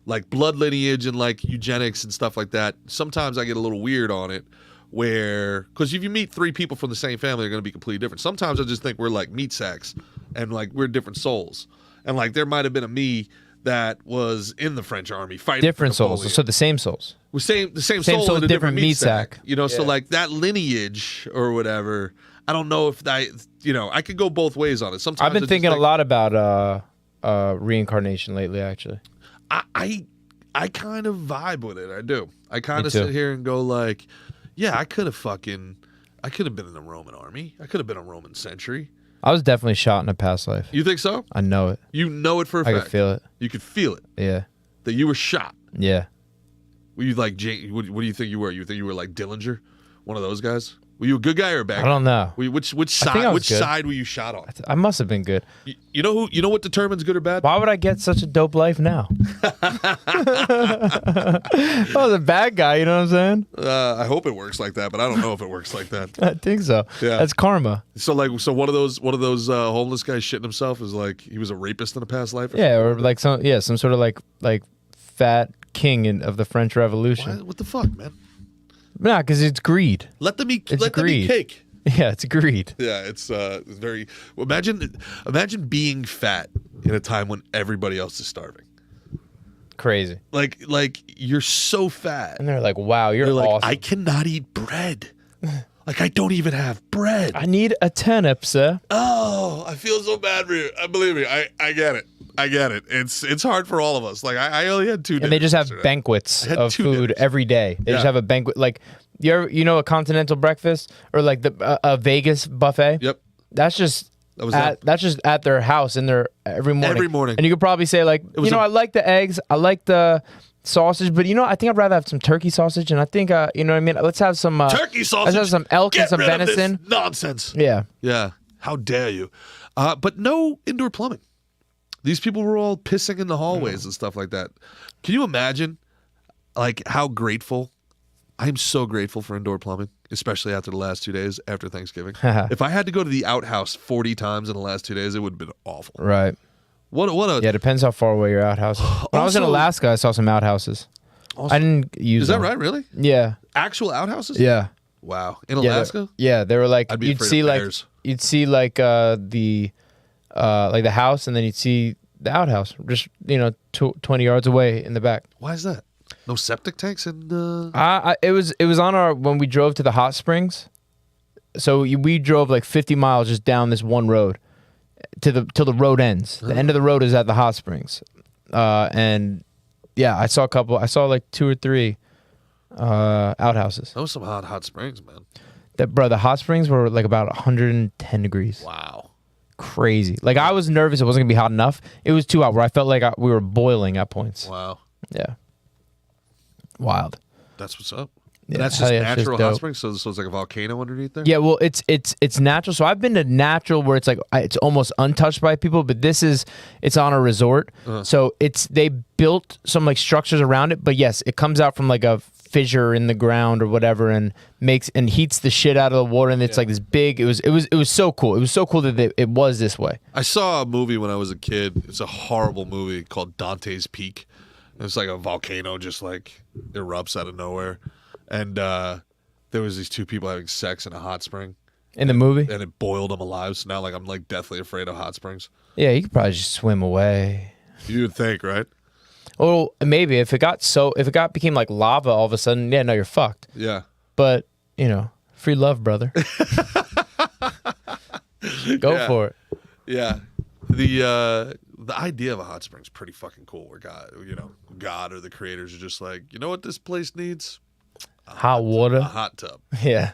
like blood lineage and like eugenics and stuff like that. Sometimes I get a little weird on it where, because if you meet 3 people from the same family, they're going to be completely different. Sometimes I just think we're like meat sacks and like we're different souls. And like there might have been a me that was in the French army fighting Different for Napoleon. souls. So the same souls. The same Same soul soul, in a different meat sack. You know, so Yeah. like that lineage or whatever, I don't know if that, you know, I could go both ways on it. Sometimes I've been I just thinking a think- lot about reincarnation lately, actually. I kind of vibe with it. I do. I kind Me of too. sit here and go like, yeah, I could have been in the Roman army. I could have been a Roman sentry. I was definitely shot in a past life. You think so? I know it. You know it for a I fact. could feel it. You could feel it Yeah. that you were shot. Yeah. Were you like what do you think you were? You think you were like Dillinger, one of those guys? Were you a good guy or a bad I guy? don't know. Were you, which I think side? I was Which good. side were you shot on? I must have been good. You know what determines good or bad? Why would I get such a dope life now? I was a bad guy, you know what I'm saying? I hope it works like that, but I don't know if it works like that. I think so. Yeah. That's karma. So one of those homeless guys shitting himself is like he was a rapist in a past life. Yeah, or like some sort of like fat king of the French Revolution. What the fuck, man? Nah, because it's greed. Let them eat. It's Let them eat greed. cake. Yeah, it's greed. Yeah, it's very. Imagine being fat in a time when everybody else is starving. Crazy. Like you're so fat. And they're like, wow, you're Like awesome. I cannot eat bread. Like I don't even have bread. I need a turnip, sir. Oh, I feel so bad for you. Believe me, I get it. I get it. It's hard for all of us. Like I only had 2 dinners. And they just have yesterday. banquets I had of 2 food dinners. every day. They just Yeah. have a banquet. Like, you know a continental breakfast or like a Vegas buffet? Yep. That's just That was them. that's just at their house in their every morning. Every morning. And you could probably say like, was I like the eggs, I like the sausage, but I think I'd rather have some turkey sausage. And I think you know what I mean. Let's have some Turkey sausage. Let's have some elk Get and some rid of this venison. nonsense. Yeah. Yeah. How dare you? But no indoor plumbing. These people were all pissing in the hallways and stuff like that. Can you imagine, like, how grateful? I'm so grateful for indoor plumbing, especially after the last 2 days after Thanksgiving. If I had to go to the outhouse 40 times in the last 2 days, it would have been awful. Right. What a Yeah, depends how far away your outhouse is. When I was in Also- Alaska, I saw some outhouses. I didn't use Is that them. right? Really? Yeah. Actual outhouses? Yeah. Wow. In Yeah, Alaska? yeah, they were like I'd be you'd afraid see of like bears. the house, and then you'd see the outhouse just 20 yards away in the back. Why is that? No septic tanks in It was on our when we drove to the hot springs. So we drove like 50 miles just down this one road till the road ends. The end of the road is at the hot springs, and yeah, I saw like 2 or 3 outhouses. Those some hot springs, man. The hot springs were like about 110 degrees. Wow. Crazy. Like I was nervous it wasn't gonna be hot enough. It was too hot where I felt like we were boiling at points. Wow. Yeah. Wild. That's what's up. Yeah, And that's hell just yeah, it's just natural hot dope. springs, so it's like a volcano underneath there? Yeah, well, it's natural. So I've been to natural where it's like it's almost untouched by people, but it's on a resort. So they built some like structures around it, but yes, it comes out from like a fissure in the ground or whatever, and heats the shit out of the water, and it's like this big. It was so cool. It was so cool that it was this way. I saw a movie when I was a kid. It's a horrible movie called Dante's Peak. It's like a volcano just like erupts out of nowhere. And there was these 2 people having sex in a hot spring, In the movie, and it boiled them alive. So now, like, I'm like deathly afraid of hot springs. yeah, you could probably just swim away. You would think, right? Or maybe if it became like lava all of a sudden, yeah, no, you're fucked. Yeah. But free love, brother. Go Yeah. for it. Yeah. The idea of a hot spring is pretty fucking cool. Where God or the creators are just like, you know what this place needs? Hot A water. hot tub. Yeah.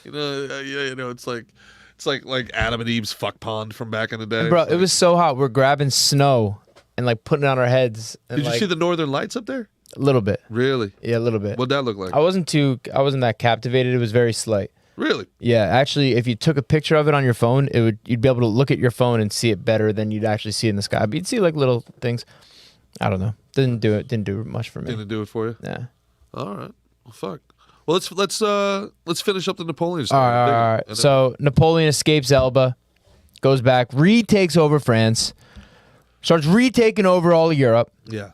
It's like Adam and Eve's fuck pond from back in the day. Bro, It's it like- was so hot. We're grabbing snow and like putting it on our heads. And, Did you like, see the Northern Lights up there? a little bit? Really? Yeah, a little bit. What'd that look like? I wasn't that captivated. It was very slight. Really? Yeah, actually, if you took a picture of it on your phone, you'd be able to look at your phone and see it better than you'd actually see in the sky. But you'd see like little things. I don't know. Didn't do much for me. Didn't do it for you? Yeah. All right. Well, fuck. Well, let's finish up the Napoleon story. All right. And then- So Napoleon escapes Elba, goes back, retakes over France, starts retaking over all of Europe. yeah.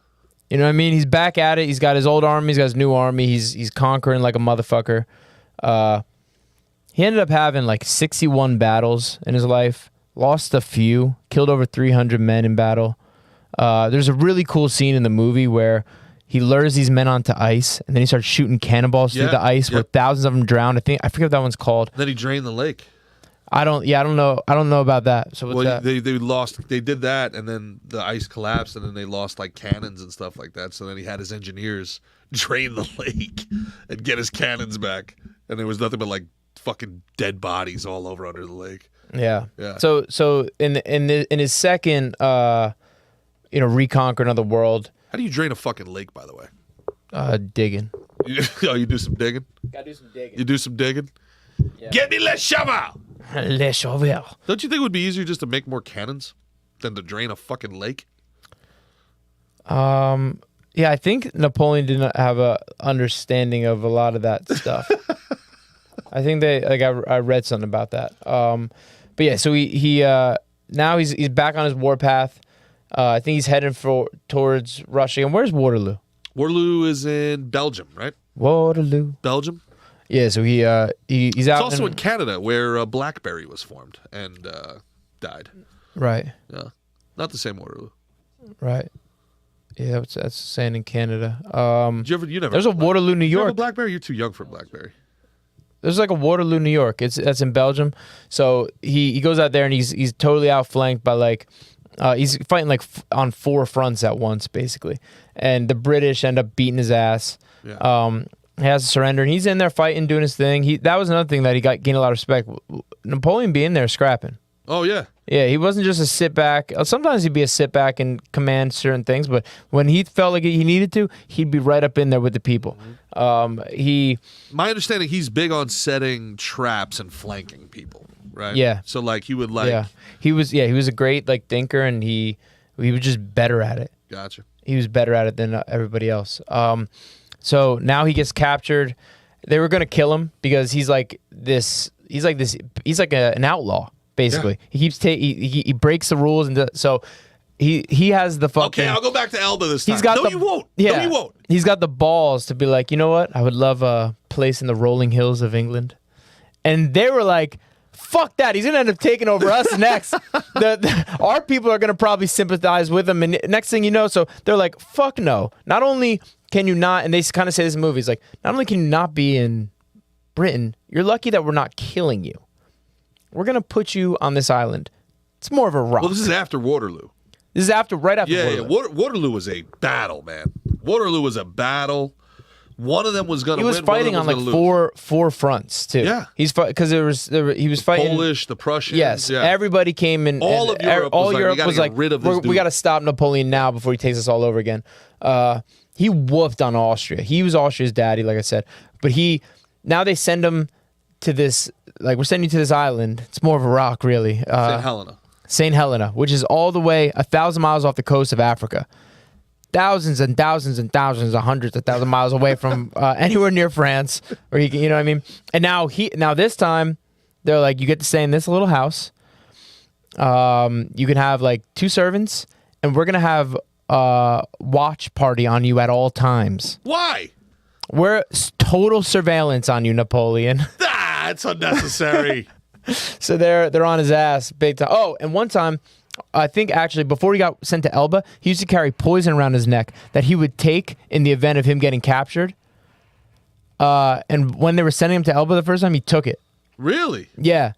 You know what I mean? He's back at it. He's got his old army. He's got his new army. He's conquering like a motherfucker. He ended up having like 61 battles in his life. Lost a few. Killed over 300 men in battle. There's a really cool scene in the movie where he lures these men onto ice, and then he starts shooting cannonballs through the ice where thousands of them drowned. I forget what that one's called. Then he drained the lake. I don't know about that. So what's that? They did that, and then the ice collapsed, and then they lost like cannons and stuff like that. So then he had his engineers drain the lake and get his cannons back, and there was nothing but like fucking dead bodies all over under the lake. Yeah. Yeah. So in his second reconquering of the world, How do you drain a fucking lake, by the way? digging. You do some digging? Gotta do some digging. You do some digging? Yeah. Get me le shovel! Le Chauvel. Don't you think it would be easier just to make more cannons than to drain a fucking lake? Yeah, I think Napoleon did not have a understanding of a lot of that stuff. I think I read something about that. But yeah, so he now he's back on his warpath. I think he's heading towards Russia. And where's Waterloo? Waterloo is in Belgium, right? Waterloo. Belgium? Yeah, so he's out. It's also in Canada, where BlackBerry was formed and died. Right. Yeah, not the same Waterloo. Right. Yeah, that's saying in Canada. You never. There's a Waterloo, New You have a York. BlackBerry? You're too young for BlackBerry. There's like a Waterloo, New York. That's in Belgium. So he goes out there and he's totally outflanked by like he's fighting like on 4 fronts at once basically, and the British end up beating his ass. Yeah. He has to surrender, and he's in there fighting, doing his thing. That was another thing that he gained a lot of respect. Napoleon being there scrapping. Oh yeah. Yeah, he wasn't just a sit back. Sometimes he'd be a sit back and command certain things, but when he felt like he needed to, he'd be right up in there with the people. My understanding, he's big on setting traps and flanking people, right? Yeah. So like he would like. Yeah, he was a great like thinker, and he was just better at it. Gotcha. He was better at it than everybody else. So now he gets captured. They were gonna kill him because he's like an outlaw basically. Yeah. He breaks the rules, and so he has the fucking. Okay, I'll go back to Elba this time. He's got you won't. Yeah, No, you won't. He's got the balls to be like, you know what? I would love a place in the rolling hills of England. And they were like, fuck that. He's going to end up taking over us next. Our people are going to probably sympathize with him. And next thing you know, so they're like, fuck no. Not only can you not, and they kind of say this in movies, like, not only can you not be in Britain, you're lucky that we're not killing you. We're going to put you on this island. It's more of a rock. Well, this is after Waterloo. This is right after Yeah, Waterloo. yeah. Waterloo was a battle, man. Waterloo was a battle. One of them was going to He win. was fighting on like four fronts too. Yeah, he's because he was fighting Polish, the Prussians. Yes, yeah. everybody came in. All and of Europe all was like, Europe we gotta was get like, rid of this we dude." got to stop Napoleon now before he takes us all over again. He whooped on Austria. He was Austria's daddy, like I said. But now they send him to this. Like, we're sending you to this island. It's more of a rock, really. St. Helena. St. Helena, which is all the way 1,000 miles off the coast of Africa. Thousands and thousands and thousands of hundreds of thousand miles away from anywhere near France, or you know what I mean. And now this time, they're like, you get to stay in this little house. You can have like 2 servants, and we're gonna have watch party on you at all times. Why? We're total surveillance on you, Napoleon. Ah, it's unnecessary. So they're on his ass big time. Oh, and one time, I think actually before he got sent to Elba, he used to carry poison around his neck that he would take in the event of him getting captured. And when they were sending him to Elba the first time, he took it. Really? Yeah.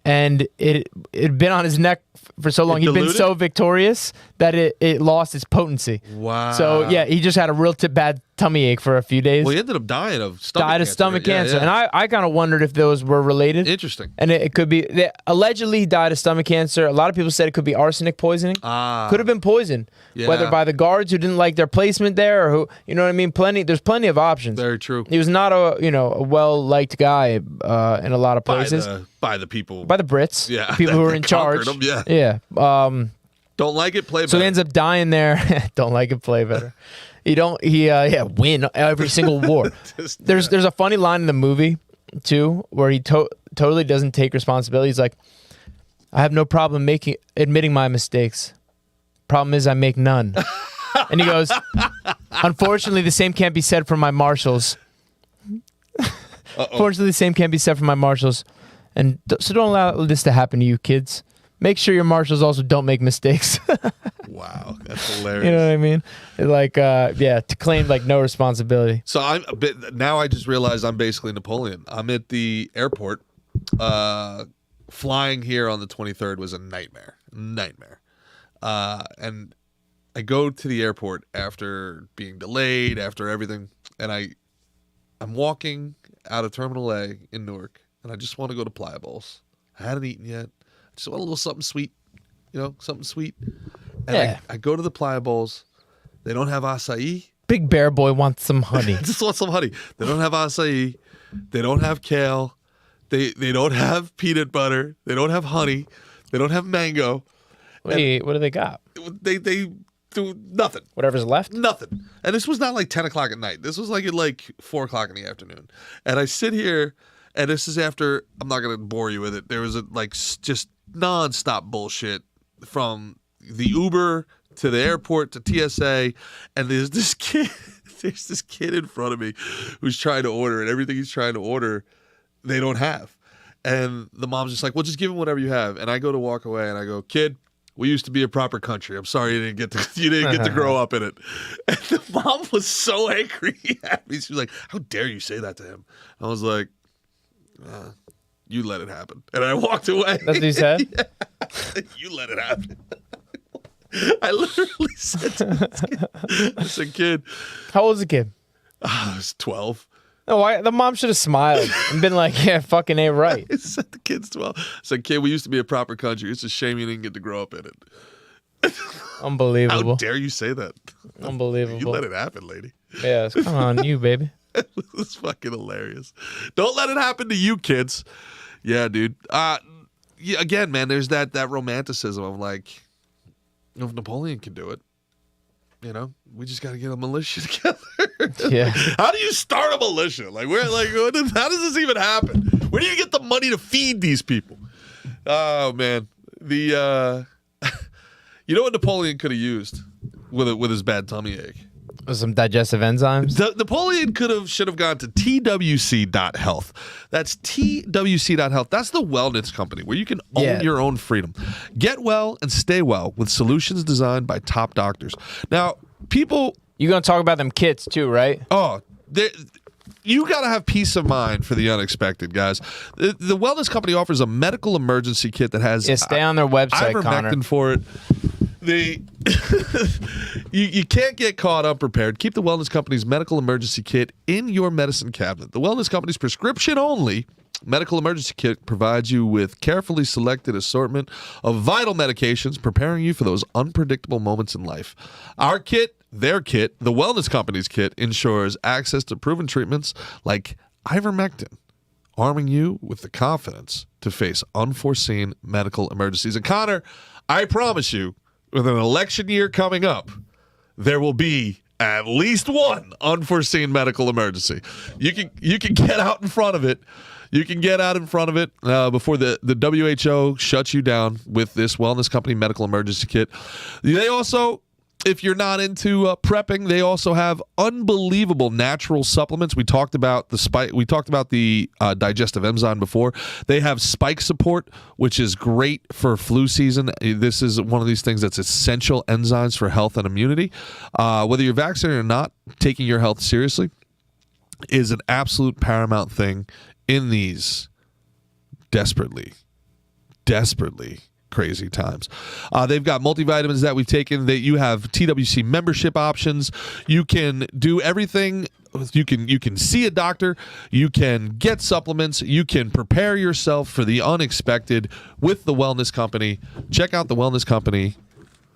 And it'd been on his neck for so long. He'd been diluted? so victorious that it lost its potency. Wow. So yeah, he just had a real bad tummy ache for a few days. Well, he ended up dying of stomach Died cancer. of stomach Yeah, cancer. yeah. And I kind of wondered if those were related. Interesting. And it could be, they allegedly died of stomach cancer. A lot of people said it could be arsenic poisoning. Could have been poison. Yeah. Whether by the guards who didn't like their placement there or who, you know what I mean? There's plenty of options. Very true. He was not a well-liked guy in a lot of places. By the people. By the Brits. Yeah, People who were in that charge. conquered 'em, Yeah. Don't like it, play better. So he ends up dying there. Don't like it, play better. Win every single war. There's a funny line in the movie too where he totally doesn't take responsibility. He's like, I have no problem admitting my mistakes. Problem is I make none. And he goes, unfortunately, the same can't be said for my marshals. Unfortunately, the same can't be said for my marshals. And so don't allow this to happen to you, kids. Make sure your marshals also don't make mistakes. Wow, that's hilarious. You know what I mean? Like, to claim like no responsibility. So I'm a bit now. I just realized I'm basically Napoleon. I'm at the airport. Flying here on the 23rd was a nightmare. And I go to the airport after being delayed, after everything, and I'm walking out of Terminal A in Newark, and I just want to go to Playa Bowls. I hadn't eaten yet. I just want a little something sweet, something sweet. And Yeah. I go to the Playa Bowls. They don't have acai. Big Bear Boy wants some honey. I just want some honey. They don't have acai. They don't have kale. They don't have peanut butter. They don't have honey. They don't have mango. Wait, what do they got? They do nothing. Whatever's left? Nothing. And this was not like 10 o'clock at night. This was like at like 4 o'clock in the afternoon. And I sit here, and this is after, I'm not going to bore you with it. There was just nonstop bullshit from the Uber to the airport to TSA. And there's this kid in front of me who's trying to order, and everything he's trying to order, they don't have. And the mom's just like, well, just give him whatever you have. And I go to walk away, and I go, kid, we used to be a proper country. I'm sorry you didn't get to grow up in it. And the mom was so angry at me. She was like, how dare you say that to him? I was like, you let it happen. And I walked away. That's what you said? Yeah. You let it happen. I literally said to this kid, I said, kid, How old is the kid? I was 12. Oh, the mom should have smiled and been like, yeah, fucking ain't right. I said the kid's 12. I said, kid, we used to be a proper country. It's a shame you didn't get to grow up in it. Unbelievable. How dare you say that? Unbelievable. You let it happen, lady. Yeah, it's come on you, baby. It's fucking hilarious. Don't let it happen to you, kids. Yeah, dude. Again, man, there's that romanticism of like, if Napoleon can do it, we just got to get a militia together. Yeah. How do you start a militia? Like, how does this even happen? Where do you get the money to feed these people? Oh man, you know what Napoleon could have used with his bad tummy ache? Some digestive enzymes. Napoleon should have gone to TWC.health. That's TWC.health. That's the wellness company where you can own your own freedom. Get well and stay well with solutions designed by top doctors. Now, people... You're going to talk about them kits too, right? Oh, you got to have peace of mind for the unexpected, guys. The wellness company offers a medical emergency kit that has... Yeah, stay on their website, ivermectin Connor. for it. You can't get caught unprepared. Keep the Wellness Company's medical emergency kit in your medicine cabinet. The Wellness Company's prescription-only medical emergency kit provides you with carefully selected assortment of vital medications, preparing you for those unpredictable moments in life. Our kit, their kit, the Wellness Company's kit ensures access to proven treatments like ivermectin, arming you with the confidence to face unforeseen medical emergencies. And Connor, I promise you, with an election year coming up, there will be at least one unforeseen medical emergency. You can get out in front of it. You can get out in front of it before the WHO shuts you down with this Wellness Company medical emergency kit. They also, if you're not into prepping, they also have unbelievable natural supplements. We talked about the digestive enzyme before. They have spike support, which is great for flu season. This is one of these things that's essential enzymes for health and immunity. Whether you're vaccinated or not, taking your health seriously is an absolute paramount thing in these desperately crazy times. They've got multivitamins that we've taken. That you have TWC membership options. You can do everything. You can see a doctor. You can get supplements. You can prepare yourself for the unexpected with the Wellness Company. Check out the Wellness Company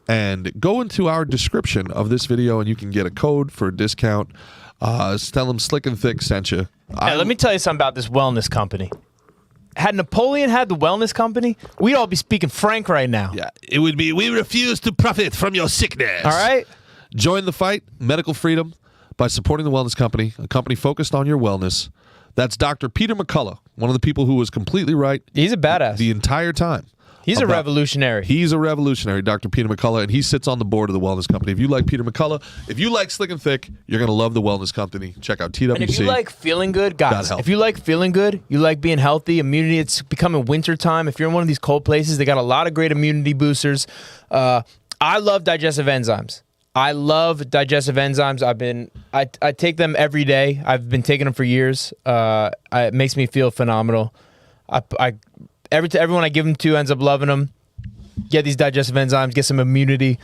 and go into our description of this video, and you can get a code for a discount. Tell them Slick and Thick sent you. Hey, let me tell you something about this Wellness Company. Had Napoleon had the Wellness Company, we'd all be speaking frank right now. Yeah, it would be, we refuse to profit from your sickness. All right? Join the fight, medical freedom, by supporting the Wellness Company, a company focused on your wellness. That's Dr. Peter McCullough, one of the people who was completely right. He's a badass. The entire time. He's a revolutionary. He's a revolutionary, Dr. Peter McCullough, and he sits on the board of the Wellness Company. If you like Peter McCullough, if you like Slick and Thick, you're going to love the Wellness Company. Check out TWC. And if you like feeling good, guys, if you like feeling good, you like being healthy, immunity, it's becoming winter time. If you're in one of these cold places, they got a lot of great immunity boosters. I love digestive enzymes. I love digestive enzymes. I take them every day. I've been taking them for years. It makes me feel phenomenal. Everyone I give them to ends up loving them. Get these digestive enzymes, get some immunity,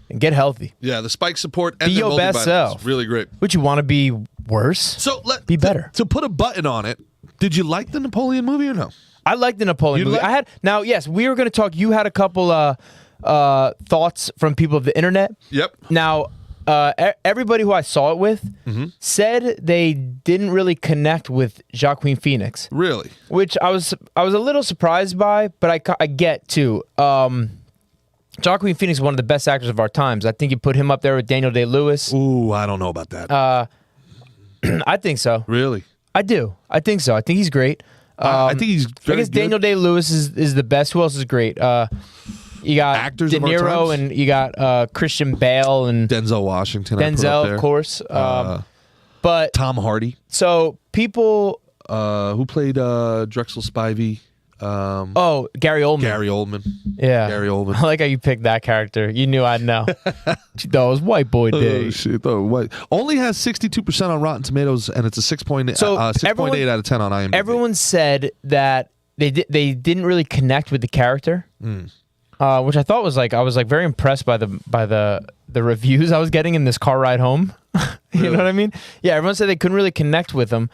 and get healthy. Yeah, the spike support and be your best self. Really great. Would you want to be worse? So be better. To put a button on it, did you like the Napoleon movie or no? I liked the Napoleon movie. Yes, we were going to talk. You had a couple thoughts from people of the internet. Yep. Now, everybody who I saw it with said they didn't really connect with Joaquin Phoenix. Really? Which I was a little surprised by, but I get too. Joaquin Phoenix is one of the best actors of our times. I think you put him up there with Daniel Day-Lewis. Ooh, I don't know about that. I think so. Really? I do. I think so. I think he's great. I think he's very I guess good. Daniel Day-Lewis is the best. Who else is great? You got Actors De of our Niro times? and you got Christian Bale and Denzel Washington. I put up Denzel, there. of course. But Tom Hardy, so people. who played Drexel Spivey. Gary Oldman. Gary Oldman. Yeah. Gary Oldman. I like how you picked that character. You knew I'd know. That was White Boy Day. Oh shit! Oh, what? Only has 62% on Rotten Tomatoes, and it's a 6.8 So 6.8 out of 10 on IMDb. Everyone said that they didn't really connect with the character, which I thought was I was very impressed by the reviews I was getting in this car ride home. You know what I mean? Yeah, everyone said they couldn't really connect with him.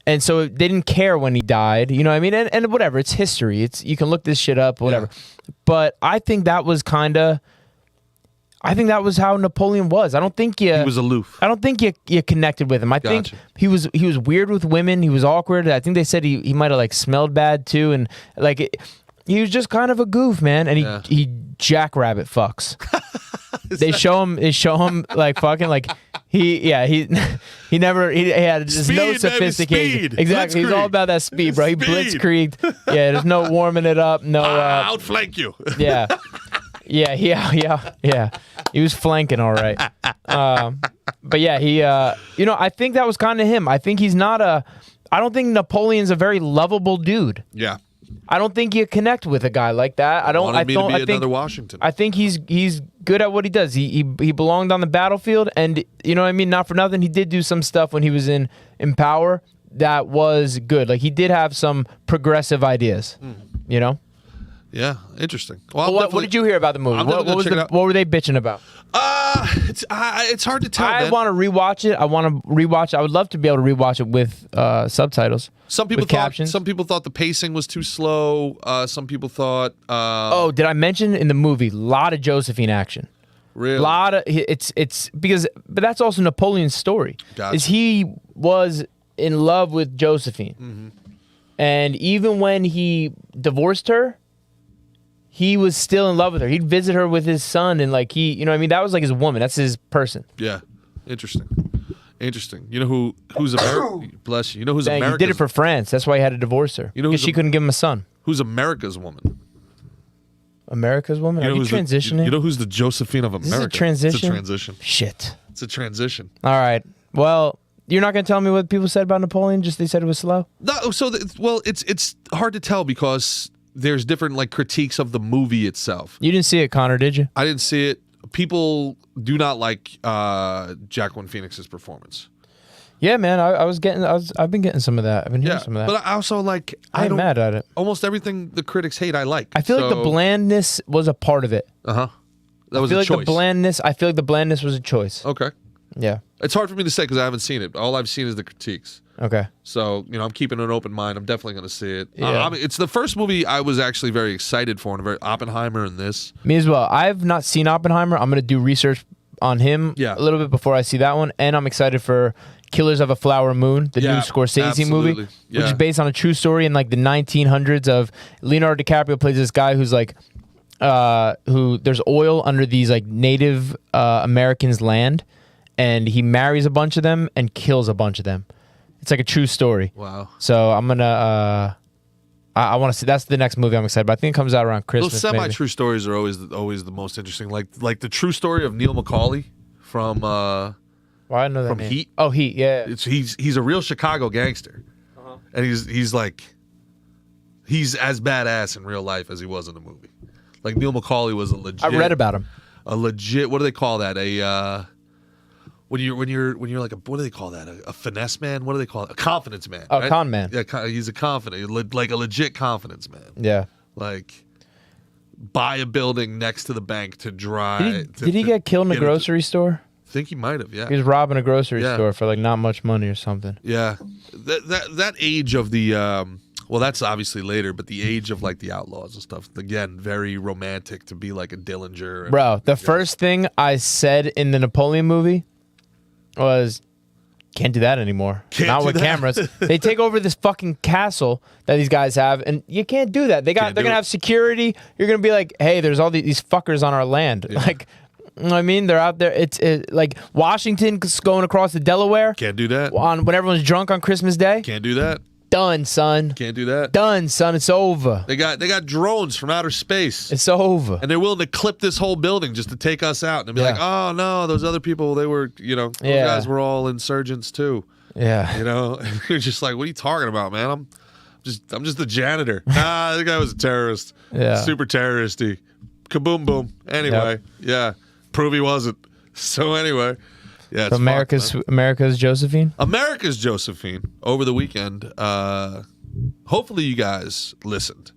And so they didn't care when he died, you know what I mean? And whatever, it's history. You can look this shit up, whatever. Yeah. But I think that was how Napoleon was. I don't think he was aloof. I don't think you connected with him. I think he was weird with women. He was awkward. I think they said he might have smelled bad too, and he was just kind of a goof, man. And he jackrabbit fucks. They show him fucking he had just no sophistication. Exactly. He's all about that speed, bro. He blitzkrieged. Yeah, there's no warming it up. No outflank you. Yeah. He was flanking all right. But yeah, he I think that was kind of him. I think I don't think Napoleon's a very lovable dude. Yeah. I don't think you connect with a guy like that. I think another Washington. I think he's good at what he does. He belonged on the battlefield, and you know what I mean. Not for nothing, he did do some stuff when he was in power that was good. He did have some progressive ideas. You know. Yeah, interesting. Well, what did you hear about the movie? What were they bitching about? It's hard to tell. I want to rewatch it. I would love to be able to rewatch it with subtitles. Some people with captions. Some people thought the pacing was too slow. Some people thought. Did I mention in the movie? A lot of Josephine action. Really? Lot of it's because, but that's also Napoleon's story. Gotcha. Is he was in love with Josephine, and even when he divorced her, he was still in love with her. He'd visit her with his son, and you know what I mean? That was his woman. That's his person. Yeah. Interesting. You know who's American? Bless you. You know who's America's? He did it for France. That's why he had to divorce her. You know, because she couldn't give him a son. Who's America's woman? America's woman? Are you transitioning? You know who's the Josephine of America? Is this a transition? It's a transition. Shit. It's a transition. All right. Well, you're not going to tell me what people said about Napoleon? Just they said it was slow? No. So, it's hard to tell because there's different critiques of the movie itself. You didn't see it, Connor, did you? I didn't see it. People do not like Joaquin Phoenix's performance. Yeah, man. I've been getting some of that. I've been hearing some of that. But I also like. I ain't don't mad at it. Almost everything the critics hate, I like. I feel like the blandness was a part of it. That was I feel a like choice. I feel like the blandness was a choice. Okay. Yeah. It's hard for me to say because I haven't seen it. All I've seen is the critiques. Okay. So, I'm keeping an open mind. I'm definitely going to see it. Yeah. It's the first movie I was actually very excited for, and very Oppenheimer and this. Me as well. I've not seen Oppenheimer. I'm going to do research on him a little bit before I see that one. And I'm excited for Killers of a Flower Moon, the new Scorsese movie, which is based on a true story in like the 1900s of Leonardo DiCaprio plays this guy who's like, who there's oil under these like Native Americans' land, and he marries a bunch of them and kills a bunch of them. It's like a true story. Wow. So I'm gonna, I want to see. That's the next movie I'm excited about. I think it comes out around Christmas. Those semi-true stories are always the most interesting. Like the true story of Neil McCauley from Well, I know that from name. Heat. Oh, Heat. Yeah. He's a real Chicago gangster, and he's as badass in real life as he was in the movie. Like Neil McCauley was a legit. I read about him. A legit. What do they call that? When you're like what do they call that? A finesse man? What do they call it? A confidence man. Oh, right? con man. Yeah, he's a confident, like a legit confidence man. Yeah. Like buy a building next to the bank to drive. Did he get killed in a grocery store? I think he might have. Yeah. He was robbing a grocery store for like not much money or something. Yeah. That age of the well, that's obviously later, but the age of like the outlaws and stuff. Again, very romantic to be like a Dillinger. And, Bro, the first thing I said in the Napoleon movie was, can't do that anymore. Not with cameras. They take over this fucking castle that these guys have, and you can't do that. They're gonna have security. You're gonna be like, hey, there's all these fuckers on our land. Yeah. Like, you know what I mean? They're out there. It's like Washington going across the Delaware. Can't do that. When everyone's drunk on Christmas Day. Can't do that. Done, son. Can't do that. Done, son. It's over. They got drones from outer space. It's over. And they're willing to clip this whole building just to take us out and be like, oh no, those other people, they were, those guys were all insurgents too. Yeah. And you're just like, what are you talking about, man? I'm just the janitor. Nah, the guy was a terrorist. Yeah. Super terroristy. Kaboom boom. Anyway, yeah. Prove he wasn't. So anyway. Yeah, it's America's Josephine? America's Josephine over the weekend. Hopefully you guys listened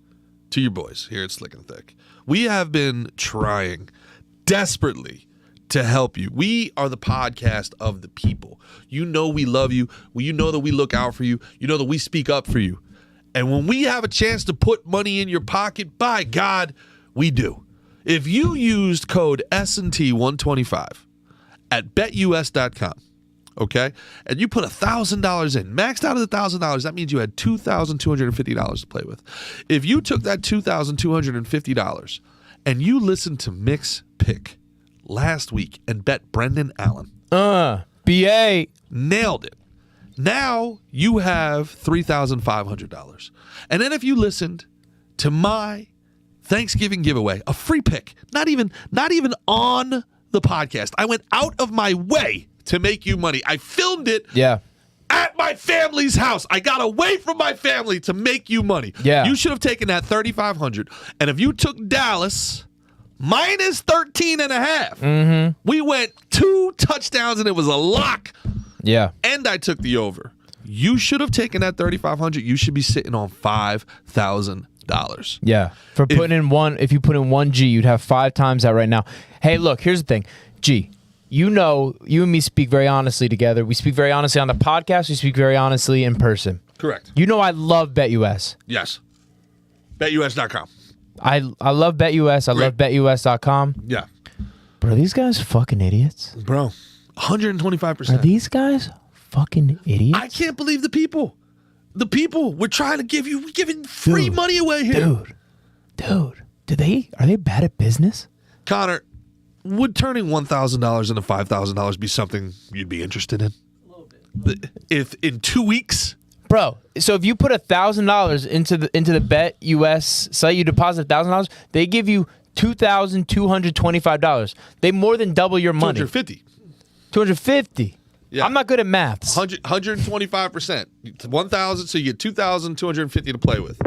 to your boys here at Slick and Thick. We have been trying desperately to help you. We are the podcast of the people. You know we love you. You know that we look out for you. You know that we speak up for you. And when we have a chance to put money in your pocket, by God, we do. If you used code S&T125 at betus.com, okay, and you put $1,000 in, maxed out at $1,000, that means you had $2,250 to play with. If you took that $2,250 and you listened to Mick's pick last week and bet Brendan Allen, BA, nailed it. Now you have $3,500. And then if you listened to my Thanksgiving giveaway, a free pick, not even on the podcast. I went out of my way to make you money. I filmed it at my family's house. I got away from my family to make you money. Yeah. You should have taken that $3,500. And if you took Dallas minus 13.5, we went 2 touchdowns and it was a lock. Yeah. And I took the over. You should have taken that $3,500. You should be sitting on $5,000. Yeah. For putting in one, if you put in 1 G, you'd have 5 times that right now. Hey, look, here's the thing. G, you and me speak very honestly together. We speak very honestly on the podcast. We speak very honestly in person. Correct. You know I love BetUS. Yes. BetUS.com. I love BetUS. I love BetUS.com. Yeah. Bro, these guys fucking idiots. Bro, 125%. Are these guys fucking idiots? I can't believe the people. The people. We're trying to we're giving free money away here. Dude. Are they bad at business? Connor, would turning $1,000 into $5,000 be something you'd be interested in? A little bit. If in 2 weeks? Bro, so if you put $1,000 into the BetUS site, you deposit $1,000, they give you $2,225. They more than double your money. $250. Yeah. I'm not good at maths. 125%. 1,000, so you get 2,250 to play with.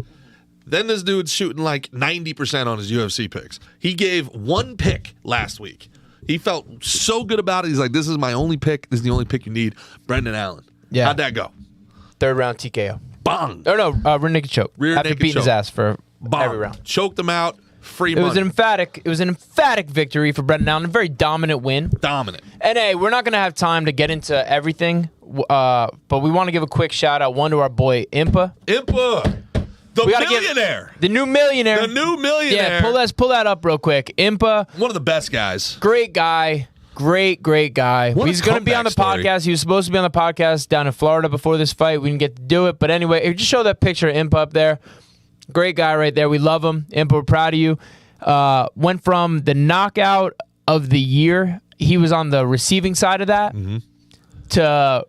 Then this dude's shooting like 90% on his UFC picks. He gave 1 pick last week. He felt so good about it. He's like, this is my only pick. This is the only pick you need. Brendan Allen. Yeah. How'd that go? 3rd round TKO. Bang. Oh no, rear naked choke. Rear After naked beating his choke. ass for Bang. every round. Choked him out. Free It money. was an emphatic victory for Brendan Allen. A very dominant win. Dominant. And hey, we're not gonna have time to get into everything, but we want to give a quick shout out one to our boy Impa, Impa. The We gotta give- millionaire. the new millionaire. The new millionaire. Yeah, pull that up real quick. Impa, One of the best guys. great guy. Great guy. What a He's going to be on the comeback story. podcast. He was supposed to be on the podcast down in Florida before this fight. We didn't get to do it. But anyway, just show that picture of Impa up there. Great guy right there. We love him. Impa, we're proud of you. Went from the knockout of the year, he was on the receiving side of that, to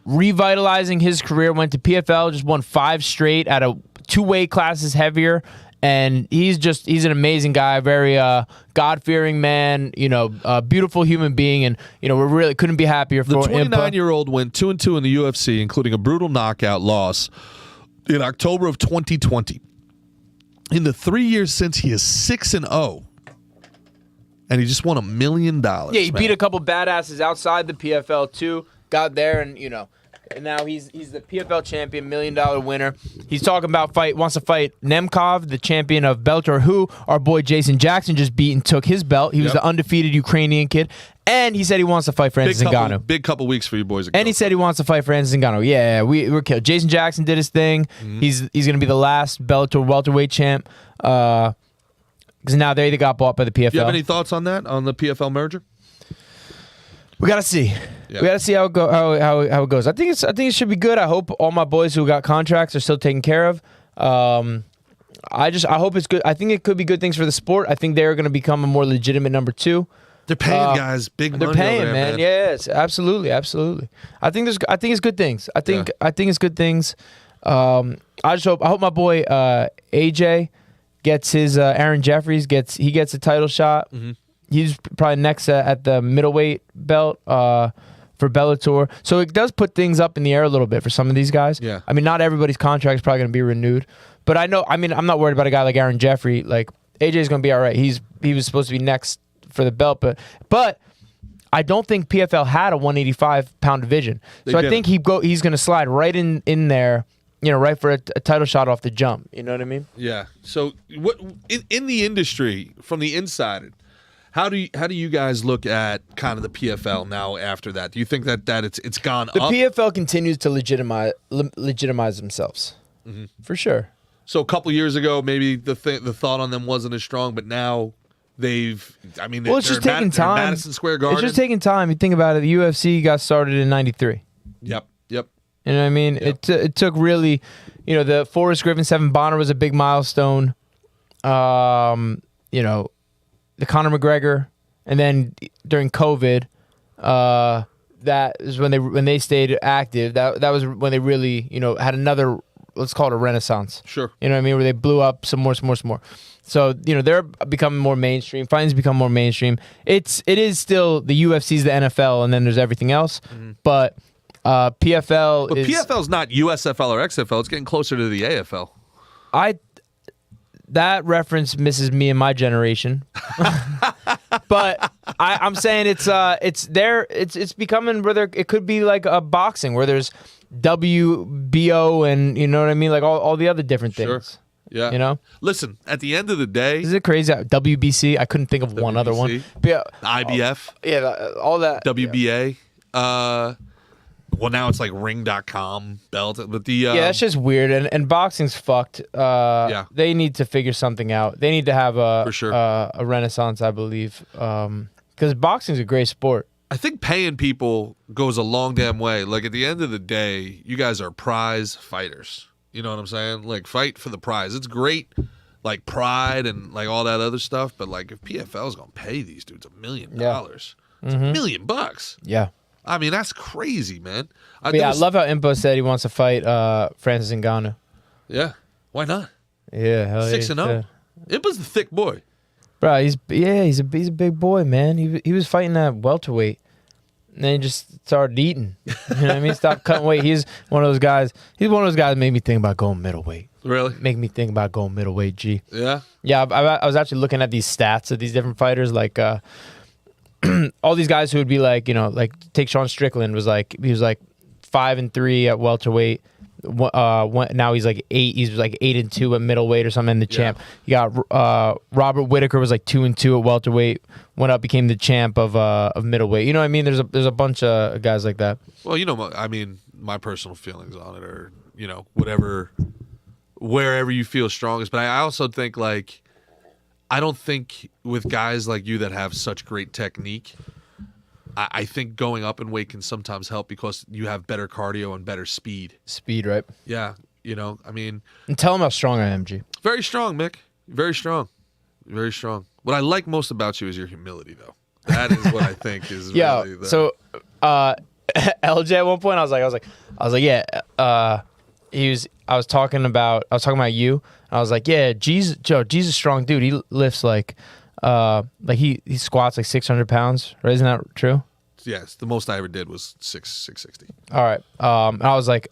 revitalizing his career. Went to PFL, just won 5 straight at a 2 weight classes heavier. And he's an amazing guy, very God-fearing man, beautiful human being, and we really couldn't be happier The for Impa. 29-year-old went 2-2 in the UFC, including a brutal knockout loss in October of 2020. In the 3 years since, he is 6-0, and he just won $1 million. Yeah, he beat a couple badasses outside the PFL too. Got there, and and now he's the PFL champion, $1 million winner. He's talking about wants to fight Nemkov, the champion of Bellator, who our boy Jason Jackson just beat and took his belt. He was Yep. the undefeated Ukrainian kid, and he said he wants to fight Francis Ngannou. Big couple weeks for you boys. And he said he wants to fight Francis Ngannou. Yeah, we're killed. Jason Jackson did his thing. He's going to be the last Bellator welterweight champ. Because now they got bought by the PFL. Do you have any thoughts on that, on the PFL merger? We gotta see. Yeah. We gotta see how it goes. I think it should be good. I hope all my boys who got contracts are still taken care of. I hope it's good. I think it could be good things for the sport. I think they're going to become a more legitimate number 2. They're paying guys big money. They're paying, over there, man. Yes, absolutely. I think it's good things. I think it's good things. I hope my boy AJ gets his Aaron Jeffries gets a title shot. He's probably next at the middleweight belt for Bellator. So it does put things up in the air a little bit for some of these guys. Yeah. I mean, not everybody's contract is probably going to be renewed. But I'm not worried about a guy like Aaron Jeffrey. Like, AJ's going to be all right. He was supposed to be next for the belt. But I don't think PFL had a 185-pound division. So I think he's going to slide right in there, right for a title shot off the jump. You know what I mean? Yeah. So what in the industry, from the inside, how do you guys look at kind of the PFL now after that? Do you think that it's gone The up? PFL continues to legitimize themselves, for sure. So a couple years ago, maybe the thought on them wasn't as strong, but now they've. I mean, Well, it's just taking they're in time. Madison Square Garden. It's just taking time. You think about it. The UFC got started in '93. Yep. You know what I mean? Yep. It took really, the Forrest Griffin 7 Bonner was a big milestone. The Conor McGregor, and then during COVID, that is when they stayed active. That was when they really had another, let's call it a renaissance. Sure. You know what I mean? Where they blew up some more. So they're becoming more mainstream. Fighting's become more mainstream. It is still the UFC's the NFL, and then there's everything else. But PFL But is PFL's not USFL or XFL. It's getting closer to the AFL. That reference misses me and my generation. But I'm saying it's becoming where it could be like a boxing where there's WBO and you know what I mean, like all the other different things. Sure. Yeah. Listen, at the end of the day, is it crazy? WBC, I couldn't think of one other one. But yeah, IBF, all that. WBA. Well, now it's like ring.com belt. But that's just weird. And boxing's fucked. They need to figure something out. They need to have For sure. a renaissance, I believe. Because boxing's a great sport. I think paying people goes a long damn way. Like, at the end of the day, you guys are prize fighters. You know what I'm saying? Like, fight for the prize. It's great, like, pride and, like, all that other stuff. But, like, if PFL's going to pay these dudes $1 million, it's $1 million bucks. Yeah. I mean, that's crazy, man. I love how Impo said he wants to fight Francis Ngannou. Yeah. Why not? Yeah, hell 6-0. Impa's the thick boy. Bro, he's a big boy, man. He was fighting that welterweight. And then he just started eating. You know what I mean? Stopped cutting weight. He's one of those guys. He's one of those guys that made me think about going middleweight. Really? Make me think about going middleweight, G. Yeah? Yeah, I was actually looking at these stats of these different fighters, like all these guys who would be like, like take Sean Strickland he was like 5-3 at welterweight. Now he's like 8. He's like 8-2 at middleweight or something. And the champ. You got Robert Whitaker was like 2-2 at welterweight. Went up, became the champ of middleweight. You know what I mean? There's a bunch of guys like that. Well, you know, I mean, my personal feelings on it are, you know, wherever you feel strongest. But I also think, like, I don't think with guys like you that have such great technique, I think going up in weight can sometimes help because you have better cardio and better speed. Speed, right? Yeah, you know, I mean. And tell him how strong I am, G. Very strong, Mick. Very strong. Very strong. What I like most about you is your humility, though. That is what I think is really the... So, LJ at one point, I was like, yeah. I was talking about you. And I was like, yeah, G's a strong dude. He lifts like he squats like 600 pounds. Right? Isn't that true? Yes, the most I ever did was 660. All right. And I was like,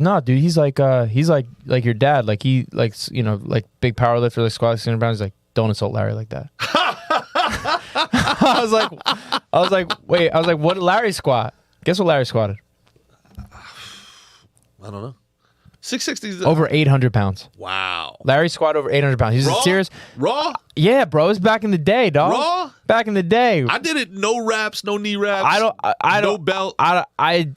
nah, dude. He's like your dad. Like he likes, you know, like big power lifter, like squats 600 pounds. He's like, don't insult Larry like that. I was like, wait. I was like, what did Larry squat? Guess what Larry squatted? I don't know. 660 is over 800 pounds. Wow. Larry squatted over 800 pounds. He's a serious. Raw? Yeah, bro. It's back in the day, dog. Raw? Back in the day. I did it. No wraps, no knee wraps. I don't. No belt. I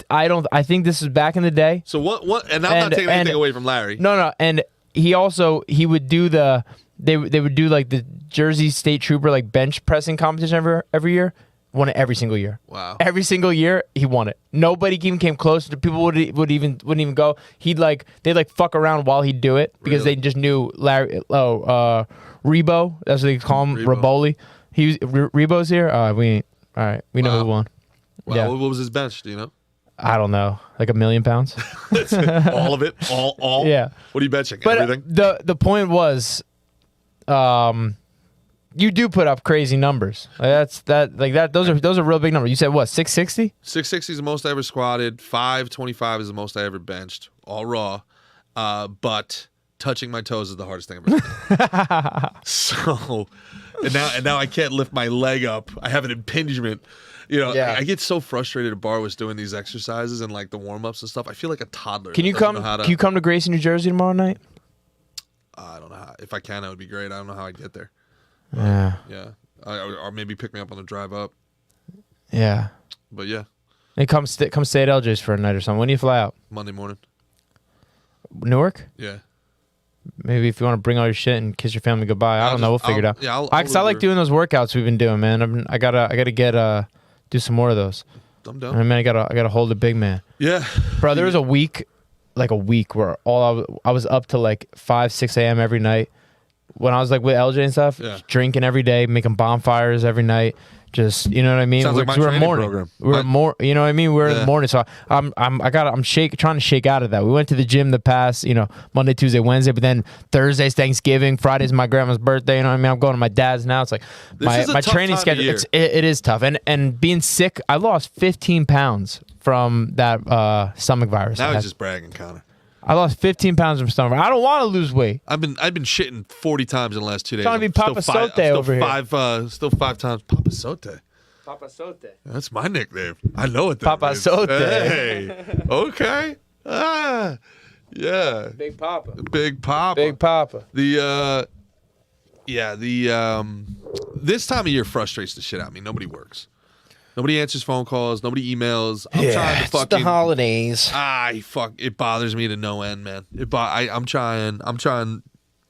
don't. I think this is back in the day. So what? And I'm not taking anything away from Larry. No. And he would do the. They would do like the Jersey State Trooper like bench pressing competition every year. Won it every single year. Wow. Every single year he won it. Nobody even came close. People wouldn't even go. They'd fuck around while he'd do it because they just knew Larry. Rebo. That's what they call him. Reboli. He was Rebo's here. We ain't. All right. We know who won. Wow. Yeah. What was his bench? Do you know? I don't know. Like 1 million pounds. All of it. All. Yeah. What are you benching? But everything. The point was, you do put up crazy numbers. Those are real big numbers. You said what? 660? 660 is the most I ever squatted. 525 is the most I ever benched. All raw. But touching my toes is the hardest thing I've ever done. So, and now I can't lift my leg up. I have an impingement. You know, yeah. I get so frustrated at Bar was doing these exercises and like the warm ups and stuff. I feel like a toddler. Can you come to Gracie, New Jersey tomorrow night? I don't know how. If I can, that would be great. I don't know how I'd get there. Yeah. Yeah. Or maybe pick me up on the drive up. Yeah. But yeah. And come stay at LJ's for a night or something. When do you fly out? Monday morning. Newark? Yeah. Maybe if you want to bring all your shit and kiss your family goodbye. I don't know. We'll figure it out. Yeah, I like doing those workouts we've been doing, man. I gotta get do some more of those. I'm done. I mean, I gotta hold the big man. Yeah. Bro, there was a week where I was up to like 5-6 a.m. every night. When I was like with LJ and stuff, drinking every day, making bonfires every night, just you know what I mean. Sounds like my training program. We're you know what I mean. We're in the morning, so I'm trying to shake out of that. We went to the gym the past, Monday, Tuesday, Wednesday, but then Thursday's Thanksgiving, Friday's my grandma's birthday. You know what I mean? I'm going to my dad's now. It's like my training schedule. It is tough, and being sick, I lost 15 pounds from that stomach virus. Now he's just bragging, Connor. I lost 15 pounds from stomach. I don't want to lose weight. I've been shitting 40 times in the last 2 days. Trying to be Papa Sote over here. Still 5 times Papa Sote. Papa Sote. That's my nickname. I know it. Papa Sote. Hey. Okay. Yeah. Big Papa. Big Papa. Big Papa. This time of year frustrates the shit out of me. Nobody works. Nobody answers phone calls. Nobody emails. I'm trying to fucking. It's the holidays. It bothers me to no end, man. I'm trying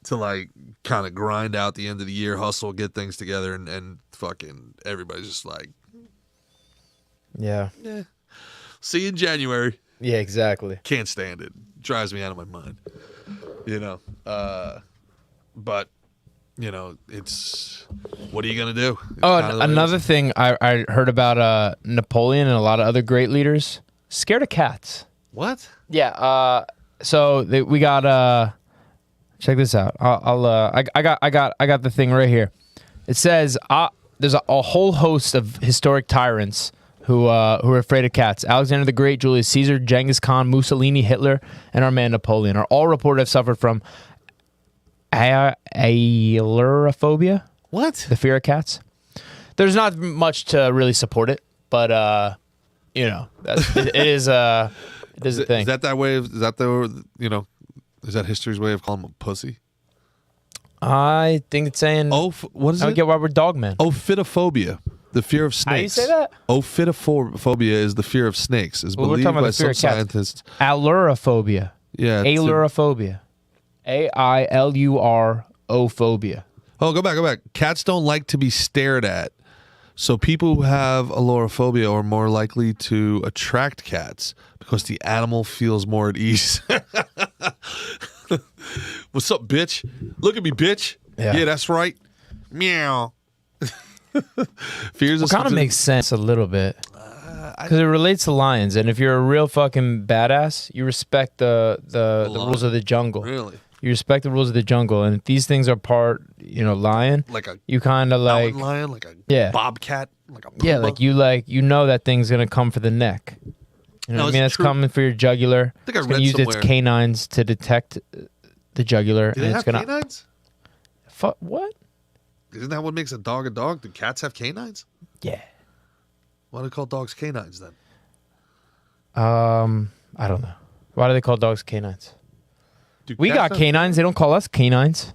to like kind of grind out the end of the year, hustle, get things together, and fucking everybody's just like, yeah. See you in January. Yeah, exactly. Can't stand it. Drives me out of my mind. But. It's what are you gonna do? Another thing I heard about Napoleon and a lot of other great leaders scared of cats. What? Yeah. So we got check this out. I got the thing right here. It says there's a whole host of historic tyrants who are afraid of cats. Alexander the Great, Julius Caesar, Genghis Khan, Mussolini, Hitler, and our man Napoleon are all reported to have suffered from ailurophobia. What? The fear of cats. There's not much to really support it, but you know, it is a thing. Is that that way? Is that the is that history's way of calling him a pussy? I think it's saying. What is I it? don't get why we're dogmen. Ophidiophobia, the fear of snakes. How do you say that? Ophidiophobia is the fear of snakes. Is Well, we're believed talking about by the fear some of cats. scientists. Allurophobia. Yeah. Allurophobia. AILURO-phobia. Oh, go back. Cats don't like to be stared at. So people who have allurophobia are more likely to attract cats because the animal feels more at ease. What's up, bitch? Look at me, bitch. Yeah, that's right. Meow. Fears It kind of makes sense a little bit. Because it relates to lions, and if you're a real fucking badass, you respect the rules of the jungle. Really? You respect the rules of the jungle, and if these things are part, lion, Like a you kind of mountain lion, like a bobcat, like a puma. yeah, like you know that thing's gonna come for the neck. You know No, what I mean? it's It's true. coming for your jugular. I think I It's gonna read use its somewhere. canines to detect the jugular, Do and they it's have gonna canines? what? Isn't that what makes a dog a dog? Do cats have canines? Yeah. Why do they call dogs canines then? I don't know. Why do they call dogs canines? Do We cats got have- canines. They don't call us canines.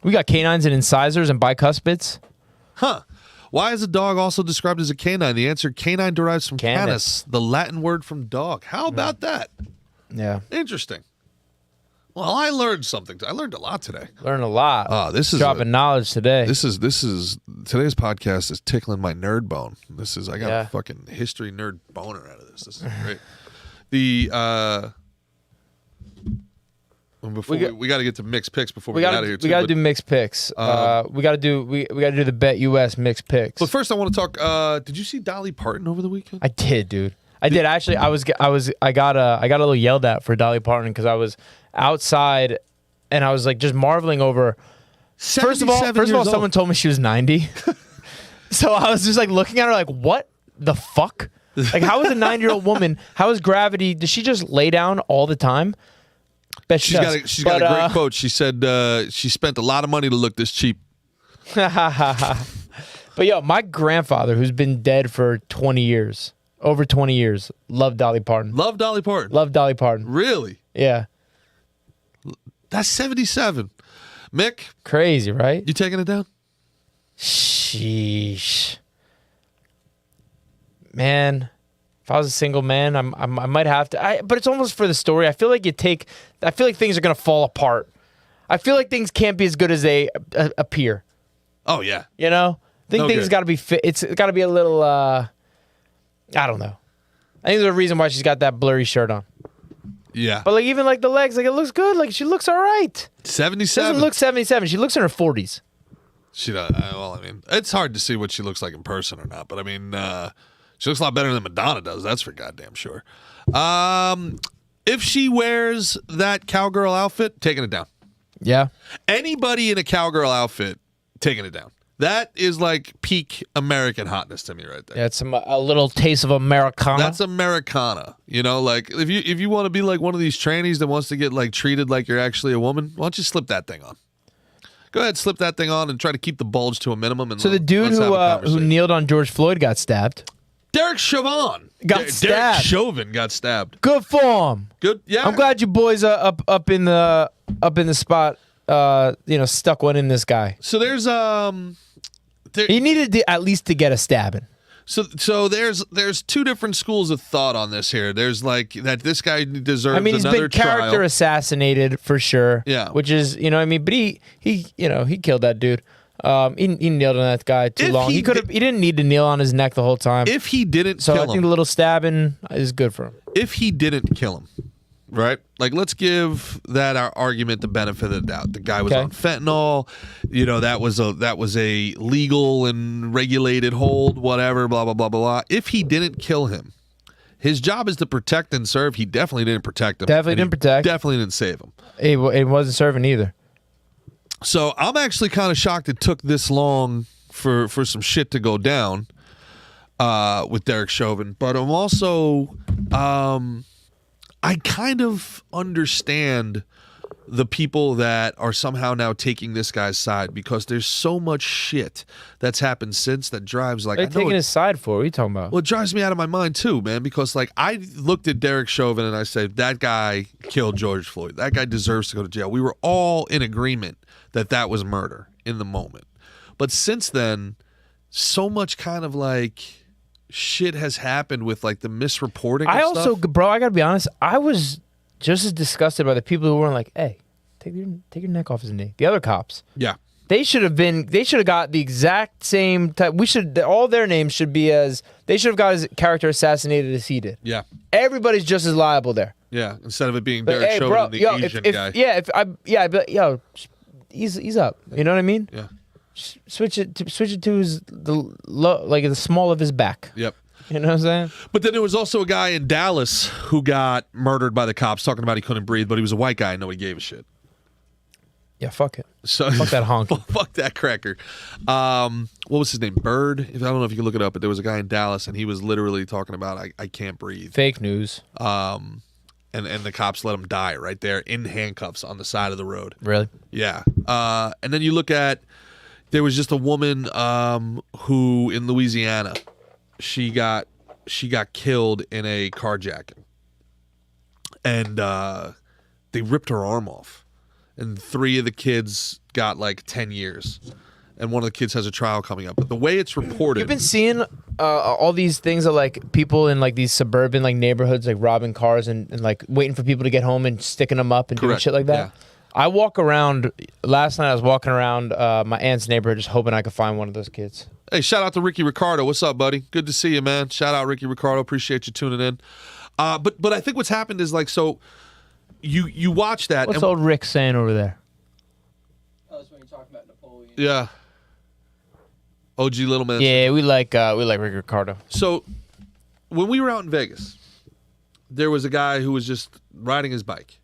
We got canines and incisors and bicuspids. Huh. Why is a dog also described as a canine? The answer, canine derives from Canis. canis, the Latin word from dog. How about that? Yeah. Interesting. Well, I learned something. I learned a lot today. Learn a lot. This is Dropping knowledge today. This is today's podcast is tickling my nerd bone. I got Yeah. a fucking history nerd boner out of this. This is great. The before we got to get to mixed picks before we get out of here. We got to do mixed picks. We got to do the Bet US mixed picks. But first, I want to talk. Did you see Dolly Parton over the weekend? I did, dude. I did actually. I got a little yelled at for Dolly Parton because I was outside and I was like just marveling over. First of all, 77 years someone old. told me she was 90. So I was just like looking at her like, what the fuck? Like, how is a 90-year-old woman? How is gravity? Does she just lay down all the time? Bet she does. She's got a great quote. She said she spent a lot of money to look this cheap. But yo, my grandfather, who's been dead for 20 years, over 20 years, loved Dolly Parton. Love Dolly Parton. Loved Dolly Parton. Really? Yeah. That's 77. Mick, Crazy, right? you taking it down? Sheesh. Man, if I was a single man, I might have to. But it's almost for the story. I feel like things are going to fall apart. I feel like things can't be as good as they appear. Oh yeah. You know? I think No things good. got to be fit. It's got to be a little, I don't know. I think there's a reason why she's got that blurry shirt on. Yeah. But like even like the legs, like it looks good. Like she looks all right. 77. She doesn't look 77. She looks in her 40s. She does. Well, I mean, it's hard to see what she looks like in person or not, but I mean, she looks a lot better than Madonna does. That's for goddamn sure. If she wears that cowgirl outfit, taking it down. Yeah. Anybody in a cowgirl outfit, taking it down. That is like peak American hotness to me right there. Yeah, it's a little taste of Americana. That's Americana. You know, like if you want to be like one of these trannies that wants to get like treated like you're actually a woman, why don't you slip that thing on? Go ahead, slip that thing on and try to keep the bulge to a minimum. And So the dude let's have a who conversation. kneeled on George Floyd got stabbed. Derek Chauvin Got stabbed. Derek Chauvin got stabbed. Good for him. Good. Yeah. I'm glad you boys are up in the spot. Stuck one in this guy. So there's He needed at least to get a stabbing. So there's two different schools of thought on this here. There's like that this guy deserves I mean, he's another been character trial. assassinated for sure. Yeah. Which is, but he killed that dude. He nailed on that guy too If long. he He didn't need to kneel on his neck the whole time. If he didn't So I kill think him, the little stabbing is good for him. if he didn't kill him, right? Like, let's give that our argument the benefit of the doubt. The guy was Okay. on fentanyl. That was a legal and regulated hold, whatever, blah, blah, blah, blah, blah. If he didn't kill him, his job is to protect and serve. He definitely didn't protect him. Definitely and he didn't protect. Definitely didn't save him. It wasn't serving either. So I'm actually kind of shocked it took this long for some shit to go down with Derek Chauvin. But I'm also I kind of understand the people that are somehow now taking this guy's side, because there's so much shit that's happened since that drives like. They're taking his side for? What are you talking about? Well, it drives me out of my mind too, man, because like I looked at Derek Chauvin and I said, that guy killed George Floyd. That guy deserves to go to jail. We were all in agreement that that was murder in the moment. But since then, so much kind of like shit has happened with like the misreporting. I and also, stuff. bro, I gotta be honest. I was just as disgusted by the people who weren't like, "Hey, take your neck off his knee." The other cops, Yeah. they should have got the exact same type. All their names should be they should have got his character assassinated as he did. Yeah. Everybody's just as liable there. Yeah. Instead of it being But, Derek hey, Chauvin, bro, the yo, Asian if guy. I'd be like, yo, ease up. You know what I mean? Yeah. Switch it to the small of his back. Yep. You know what I'm saying? But then there was also a guy in Dallas who got murdered by the cops, talking about he couldn't breathe, but he was a white guy and nobody gave a shit. Yeah, fuck it. So Fuck that honk. Fuck that cracker. What was his name? Bird? I don't know if you can look it up, but there was a guy in Dallas and he was literally talking about I can't breathe. Fake news. And the cops let him die right there in handcuffs on the side of the road. Really? Yeah. And then you look at, there was just a woman who in Louisiana, she got killed in a carjacking, and they ripped her arm off, and 3 of the kids got like 10 years, and one of the kids has a trial coming up. But the way it's reported, You've been seeing all these things of like people in like these suburban like neighborhoods like robbing cars and like waiting for people to get home and sticking them up and doing Correct. shit like that. Yeah. I walk around. Last night I was walking around my aunt's neighborhood just hoping I could find one of those kids. hey, shout out to Ricky Ricardo. What's up, buddy? Good to see you, man. Shout out Ricky Ricardo. Appreciate you tuning in. But I think what's happened is like, so you watch that. What's and, old Rick saying over there? Oh, that's when you're talking about Napoleon. Yeah. OG Little Man. Yeah, we like Rick Ricardo. So when we were out in Vegas, there was a guy who was just riding his bike,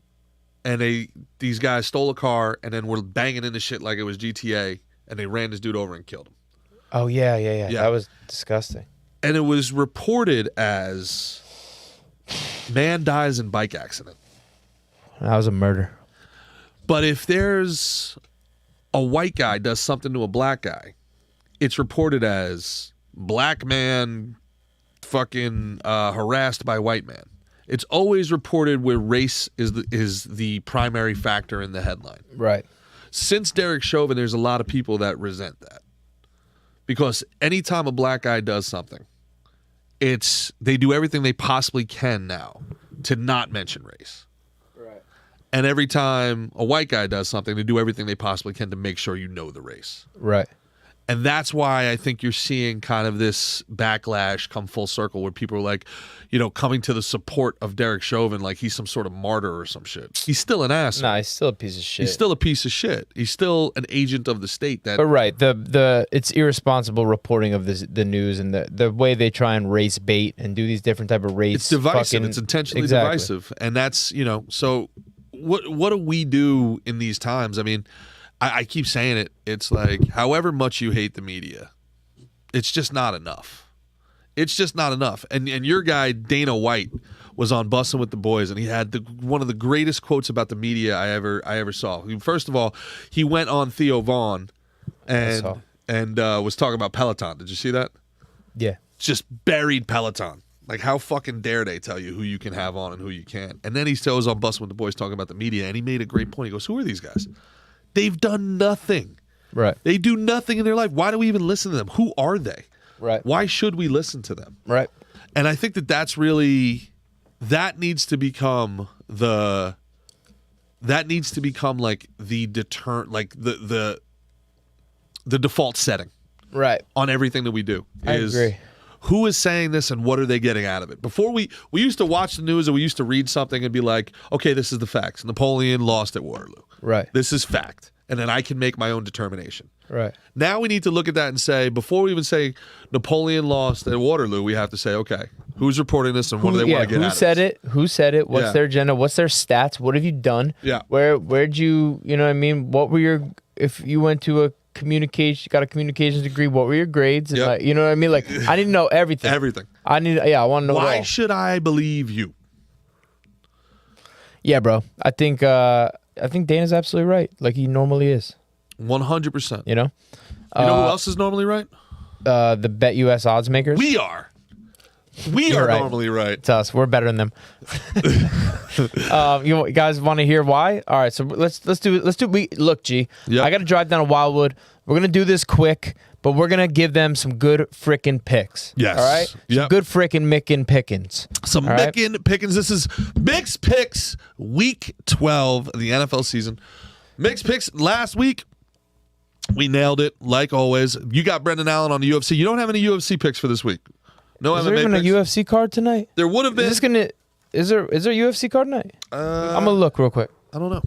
and these guys stole a car and then were banging into shit like it was GTA, and they ran this dude over and killed him. Oh yeah. Yeah. That was disgusting. And it was reported as man dies in bike accident. That was a murder. But if there's a white guy does something to a black guy, it's reported as black man fucking harassed by white man. It's always reported where race is the primary factor in the headline. Right. Since Derek Chauvin, there's a lot of people that resent that. Because anytime a black guy does something, they do everything they possibly can now to not mention race. Right. And every time a white guy does something, they do everything they possibly can to make sure you know the race. Right. And that's why I think you're seeing kind of this backlash come full circle where people are like, coming to the support of Derek Chauvin like he's some sort of martyr or some shit. He's still an asshole. Nah, he's still a piece of shit. He's still a piece of shit. He's still an agent of the state. But right, it's irresponsible reporting of the news and the way they try and race bait and do these different type of race. It's divisive. It's intentionally divisive. And that's, so what do we do in these times? I mean, I keep saying it. It's like, however much you hate the media, it's just not enough. It's just not enough. And your guy, Dana White, was on Bussin' with the Boys, and he had one of the greatest quotes about the media I ever saw. First of all, he went on Theo Vaughn and was talking about Peloton. Did you see that? Yeah. Just buried Peloton. Like, how fucking dare they tell you who you can have on and who you can't? And then he goes on Bussin' with the Boys talking about the media, and he made a great point. He goes, who are these guys? They've done nothing. Right. They do nothing in their life. Why do we even listen to them? Who are they? Right. Why should we listen to them? Right. And I think that needs to become like the deterrent, like the default setting. Right. On everything that we do. I agree. Who is saying this and what are they getting out of it? Before we used to watch the news and we used to read something and be like, okay, this is the facts. Napoleon lost at Waterloo. Right. This is fact. And then I can make my own determination. Right. Now we need to look at that and say, before we even say Napoleon lost at Waterloo, we have to say, okay, who's reporting this and what do they want to get out of it? Who said it? What's Yeah. their agenda? What's their stats? What have you done? Yeah. Where'd you, what I mean? What were if you went to got a communications degree, what were your grades? And Yep. you know what I mean? Like, I need to know everything. Everything. I want to know Why it all. should I believe you? Yeah, bro. I think I think Dana's absolutely right, like he normally is. 100%. You know. You know who else is normally right? The Bet US odds makers. We are. We You're are right. normally right. It's us. We're better than them. You guys want to hear why? All right, so let's do. Look, G. Yep. I got to drive down to Wildwood. We're gonna do this quick, but we're gonna give them some good frickin' picks. Yes. All right. Some Yep. good frickin' Mickin' pickins. Some All right? Mickin' Pickens. This is Mick's Picks, Week 12 of the NFL season. Mick's Picks last week. We nailed it, like always. You got Brendan Allen on the UFC. You don't have any UFC picks for this week. No Is MMA there even picks. a UFC card tonight? There would have been. Is there a UFC card tonight? I'm gonna look real quick. I don't know.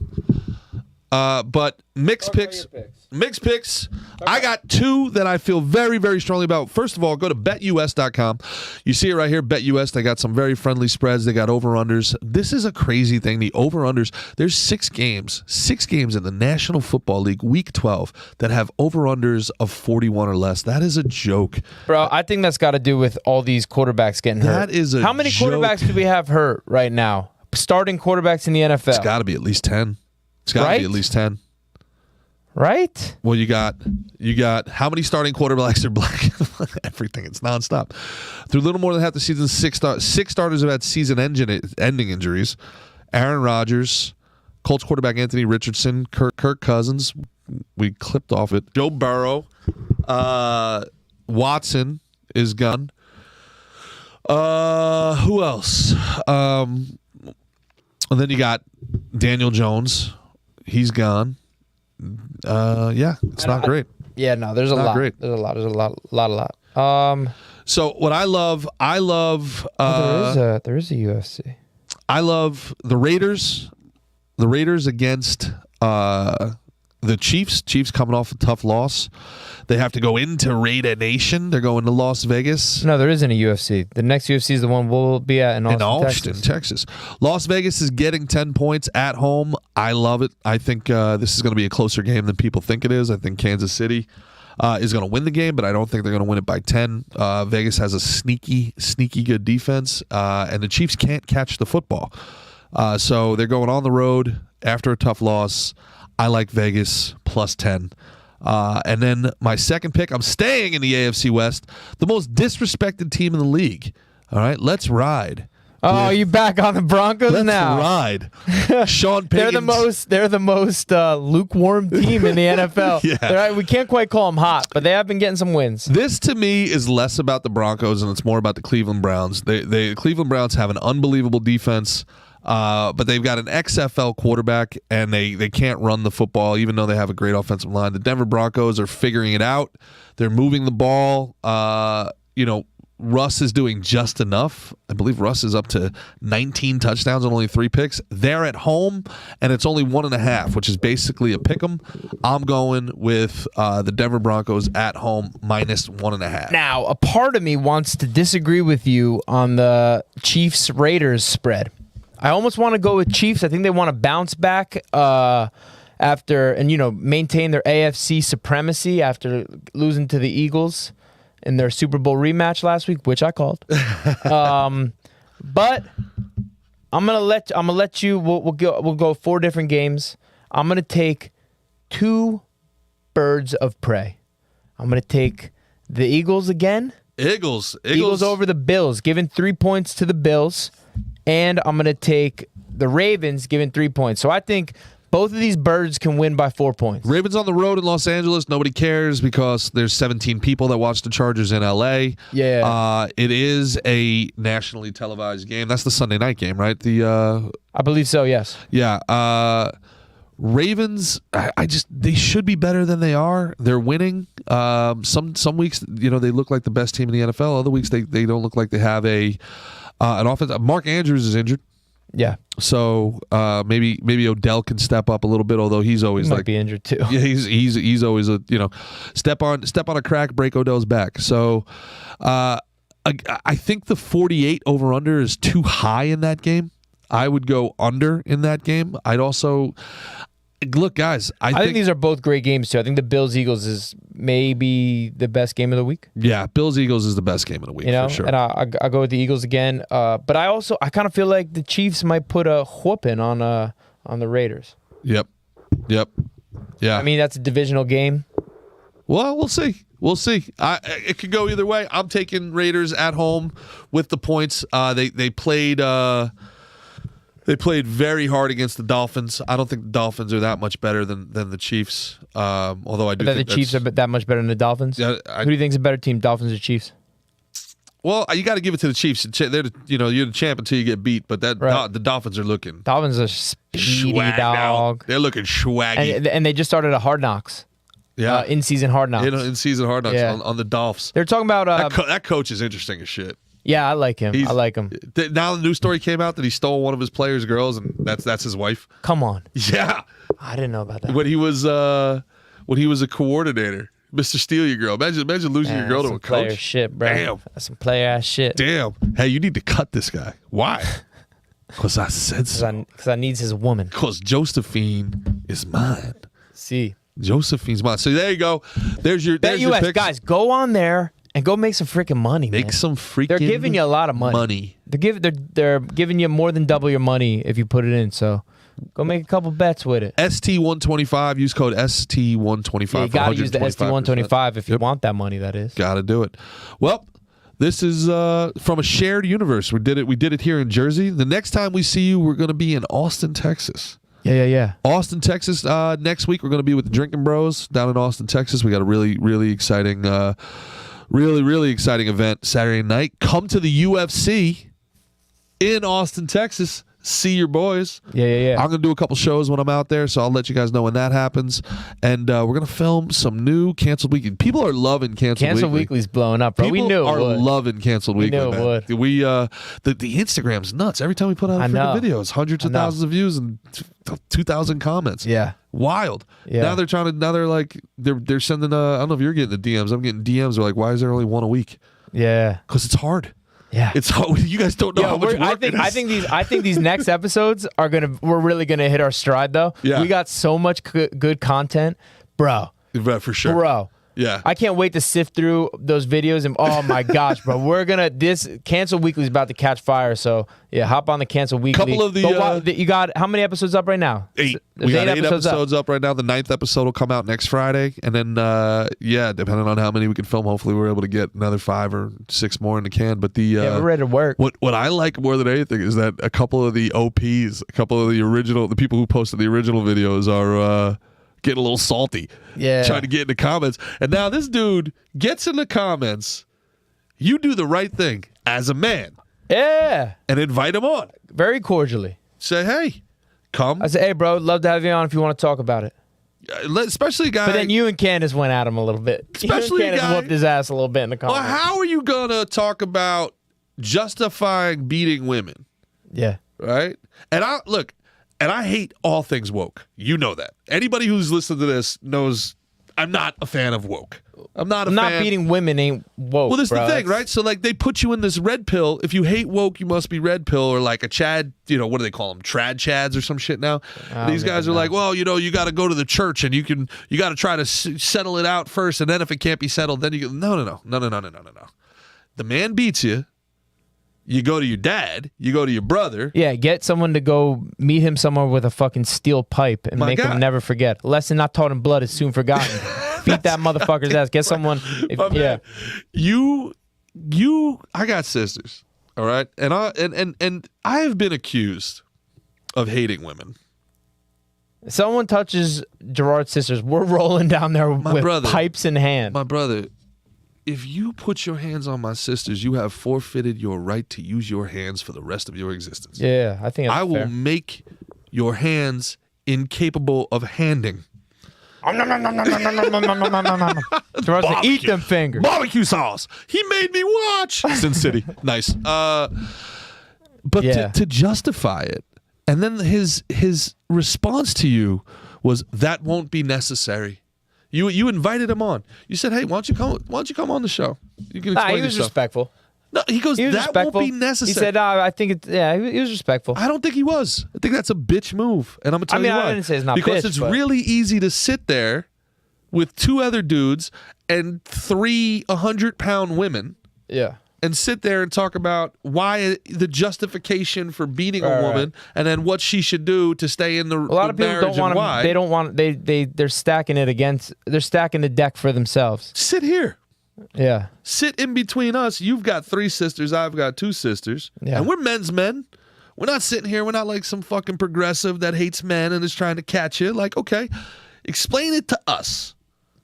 But Mick's Talk about Picks. your picks. Mick's Picks. I got two that I feel very, very strongly about. First of all, go to betus.com. You see it right here, BetUS. They got some very friendly spreads. They got over-unders. This is a crazy thing. The over-unders, there's 6 games in the National Football League, Week 12, that have over-unders of 41 or less. That is a joke. Bro, I think that's got to do with all these quarterbacks getting hurt. That is a How many joke. quarterbacks do we have hurt right now? Starting quarterbacks in the NFL. It's got to be at least 10. It's got to Right? be at least 10. Right? Well, you got how many starting quarterbacks are black? Everything. It's nonstop. Through little more than half the season, six starters have had season-ending injuries. Aaron Rodgers, Colts quarterback Anthony Richardson, Kirk Cousins. We clipped off it. Joe Burrow, Watson is gone. Who else? And then you got Daniel Jones. He's gone. Yeah, it's not great. Yeah, no, there's a Not lot. great. There's a lot. So what I love, there is a UFC. I love the Raiders. The Raiders against the Chiefs. Chiefs coming off a tough loss. They have to go into Raider Nation. They're going to Las Vegas. No, there isn't a UFC. The next UFC is the one we'll be at in Austin, Texas. Las Vegas is getting 10 points at home. I love it. I think this is going to be a closer game than people think it is. I think Kansas City is going to win the game, but I don't think they're going to win it by 10. Vegas has a sneaky good defense, and the Chiefs can't catch the football. So they're going on the road after a tough loss. I like Vegas plus 10. And then my second pick, I'm staying in the AFC West, the most disrespected team in the league. All right, let's ride. Oh, you back on the Broncos Let's now? ride. Sean Payton's. They're the most lukewarm team in the NFL. Yeah. We can't quite call them hot, but they have been getting some wins. This to me is less about the Broncos and it's more about the Cleveland Browns. The Cleveland Browns have an unbelievable defense, but they've got an XFL quarterback and they can't run the football even though they have a great offensive line. The Denver Broncos are figuring it out. They're moving the ball. Russ is doing just enough. I believe Russ is up to 19 touchdowns and only 3 picks. They're at home, and it's only 1.5, which is basically a pick 'em. I'm going with the Denver Broncos at home minus 1.5. Now, a part of me wants to disagree with you on the Chiefs-Raiders spread. I almost want to go with Chiefs. I think they want to bounce back after and maintain their AFC supremacy after losing to the Eagles in their Super Bowl rematch last week, which I called. But I'm gonna let you. We'll go 4 different games. I'm gonna take 2 birds of prey. I'm gonna take the Eagles again. Eagles Over the Bills, giving 3 points to the Bills, and I'm gonna take the Ravens, giving 3 points. So I think both of these birds can win by 4 points. Ravens on the road in Los Angeles. Nobody cares because there's 17 people that watch the Chargers in LA. Yeah. It is a nationally televised game. That's the Sunday night game, right? I believe so. Yes. Yeah. Ravens, they should be better than they are. They're winning. Some weeks, they look like the best team in the NFL. Other weeks, they don't look like they have an offense. Mark Andrews is injured. Yeah. So maybe Odell can step up a little bit, although he's always He might be injured too. Yeah, he's always a step on a crack, break Odell's back. So I think the 48 over under is too high in that game. I would go under in that game. I'd also look, guys. I think these are both great games too. I think the Bills Eagles is maybe the best game of the week. Yeah, Bills Eagles is the best game of the week for sure. And I go with the Eagles again. But I kind of feel like the Chiefs might put a whooping on the Raiders. Yep. Yeah. I mean, that's a divisional game. Well, we'll see. It could go either way. I'm taking Raiders at home with the points. They played very hard against the Dolphins. I don't think the Dolphins are that much better than the Chiefs. Although I do think the Chiefs are that much better than the Dolphins. Yeah, Who do you think is a better team, Dolphins or Chiefs? Well, you got to give it to the Chiefs. They're you're the champ until you get beat. But the Dolphins are looking Dolphins are speedy swagged dog. out. They're looking swaggy. And they just started a Hard Knocks. Yeah, in-season Hard Knocks. In season Hard Knocks on the Dolphs. They're talking about that coach is interesting as shit. Yeah, I like him. I like him. Now the news story came out that he stole one of his players' girls, and that's his wife. Come on. Yeah, I didn't know about that. when he was a coordinator, Mr. Steal Your Girl. Imagine losing your girl to a coach. Player shit, bro. Damn, That's some player ass shit. damn. Hey, you need to cut this guy. Why? Because I said so. Because I needs his woman. Because Josephine is mine. See. Josephine's mine. So there you go. There's your BetUS, picks. guys, go on there and go make some freaking money, man. Make some freaking. They're giving you a lot of money. They're giving you more than double your money if you put it in. So go make a couple bets with it. ST125. Use code ST125. Yeah, you got to use the ST125 if you want that money. That is. Got to do it. Well, this is from a shared universe. We did it here in Jersey. The next time we see you, we're going to be in Austin, Texas. Yeah. Austin, Texas. Next week we're going to be with the Drinking Bros down in Austin, Texas. We got a really exciting, really exciting event Saturday night. Come to the UFC in Austin, Texas. See your boys. Yeah. I'm going to do a couple shows when I'm out there, so I'll let you guys know when that happens. And we're going to film some new Canceled Weekly. People are loving Canceled Weekly. Canceled Weekly's blowing up, bro. People We knew it are would. loving Canceled Weekly. knew it man. would. We the Instagram's nuts. Every time we put out a freaking video, it's hundreds of thousands of views and 2,000 comments. Yeah. Wild. Yeah. Now they're they're sending I don't know if you're getting the DMs. I'm getting DMs. They're like, why is there only one a week? Yeah. Because it's hard. Yeah. It's hard. You guys don't know how much work it is. I think these next episodes we're really gonna hit our stride though. Yeah. We got so much good content, bro. For sure. Bro. Yeah. I can't wait to sift through those videos and oh my gosh, bro. This Cancel Weekly is about to catch fire. So yeah, hop on the Cancel Weekly. Couple of the you got how many episodes up right now? 8. There's We got 8 episodes episodes up right now. The 9th episode will come out next Friday. And then, depending on how many we can film, hopefully we're able to get another 5 or 6 more in the can. But we're ready to work. What I like more than anything is that a couple of the OPs, a couple of the people who posted the original videos are getting a little salty. Yeah. Trying to get in the comments. And now this dude gets in the comments. You do the right thing as a man. Yeah. And invite him on. Very cordially. Say, hey, come. I said, hey, bro, love to have you on if you want to talk about it. Especially a guy. But then you and Candace went at him a little bit. Especially you and a Candace guy- whooped his ass a little bit in the comments. Well, how are you going to talk about justifying beating women? Yeah. Right? And I hate all things woke. You know that. Anybody who's listened to this knows I'm not a fan of woke. I'm not beating women ain't woke. Well, this is bro. the thing, right? So, like, they put you in this red pill. If you hate woke, you must be red pill, or like a Chad, what do they call them? Trad Chads or some shit now? These guys are like, well, you got to go to the church and you got to try to settle it out first. And then if it can't be settled, then you go, no. The man beats you. You go to your dad. You go to your brother. Yeah, get someone to go meet him somewhere with a fucking steel pipe and make him never forget. A lesson not taught in blood is soon forgotten. Beat that motherfucker's ass. Get someone. Man, I got sisters, all right, and I have been accused of hating women. Someone touches Gerard's sisters, we're rolling down there with pipes in hand. My brother, if you put your hands on my sisters, you have forfeited your right to use your hands for the rest of your existence. Yeah, I think that's I will fair. make your hands incapable of handing. Gerard's like, eat them fingers. Barbecue sauce. He made me watch. Sin City. Nice. But Yeah. to justify it, and then his response to you was, that won't be necessary. You invited him on. You said, hey, why don't you come on the show? You can explain He was yourself. respectful. No, he goes, He was that respectful. won't be necessary. He said, I think it's, he was respectful. I don't think he was. I think that's a bitch move. And I'm going to tell you why. I didn't say it's not because bitch, it's but- really easy to sit there with 2 other dudes and 3 100-pound women Yeah. and sit there and talk about why the justification for beating a woman and then what she should do to stay in the marriage. A lot of people don't want why. to. They don't want. They're stacking it against. They're stacking the deck for themselves. Sit here. Yeah. Sit in between us. You've got 3 sisters. I've got 2 sisters. Yeah. And we're men's men. We're not sitting here. We're not like some fucking progressive that hates men and is trying to catch you. Like, okay, explain it to us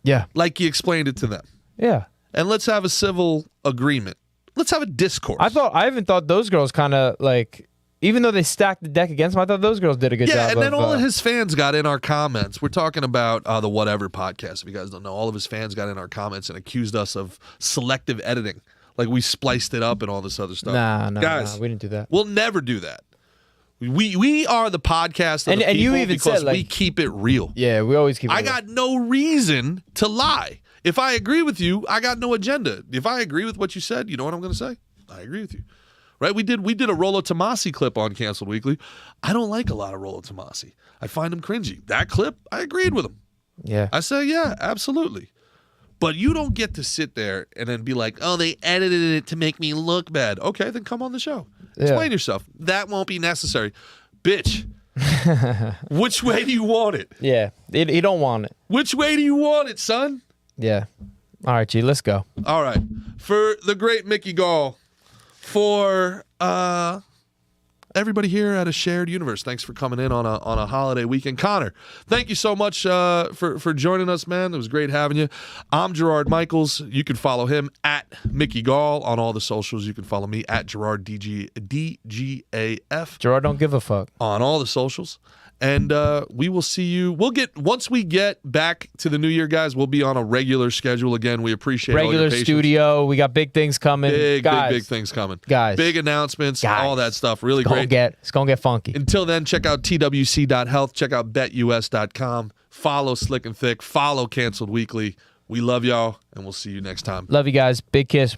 Yeah. like you explained it to them. Yeah. And let's have a civil agreement. Let's have a discourse. I even thought those girls kind of like, even though they stacked the deck against them, I thought those girls did a good job. Yeah, and then all of his fans got in our comments. We're talking about the Whatever podcast. If you guys don't know, all of his fans got in our comments and accused us of selective editing. Like we spliced it up and all this other stuff. Guys, we didn't do that. We'll never do that. We are the podcast of And- the and you people even because said, like- we keep it real. Yeah, we always keep. I got no reason to lie. If I agree with you, I got no agenda. If I agree with what you said, you know what I'm going to say? I agree with you. Right? We did a Rollo Tomasi clip on Canceled Weekly. I don't like a lot of Rollo Tomasi. I find him cringy. That clip, I agreed with him. Yeah. I say, yeah, absolutely. But you don't get to sit there and then be like, oh, they edited it to make me look bad. Okay, then come on the show. Explain yourself. That won't be necessary. Bitch, which way do you want it? Yeah. He don't want it. Which way do you want it, son? Yeah. All right, G, let's go. All right. For the great Mickey Gall, for everybody here at A Shared Universe, thanks for coming in on a holiday weekend. Connor, thank you so much for joining us, man. It was great having you. I'm Gerard Michaels. You can follow him at Mickey Gall on all the socials. You can follow me at Gerard DGAF Gerard don't give a fuck. on all the socials. And we will see you. Once we get back to the new year, guys, we'll be on a regular schedule again. We appreciate all your Regular patience. studio. We got big things coming. Big guys, things coming. Guys. Big announcements, Guys. all that stuff. Really It's great. gonna get funky. Until then, check out twc.health. Check out betus.com. Follow Slick and Thick. Follow Canceled Weekly. We love y'all, and we'll see you next time. Love you guys. Big kiss.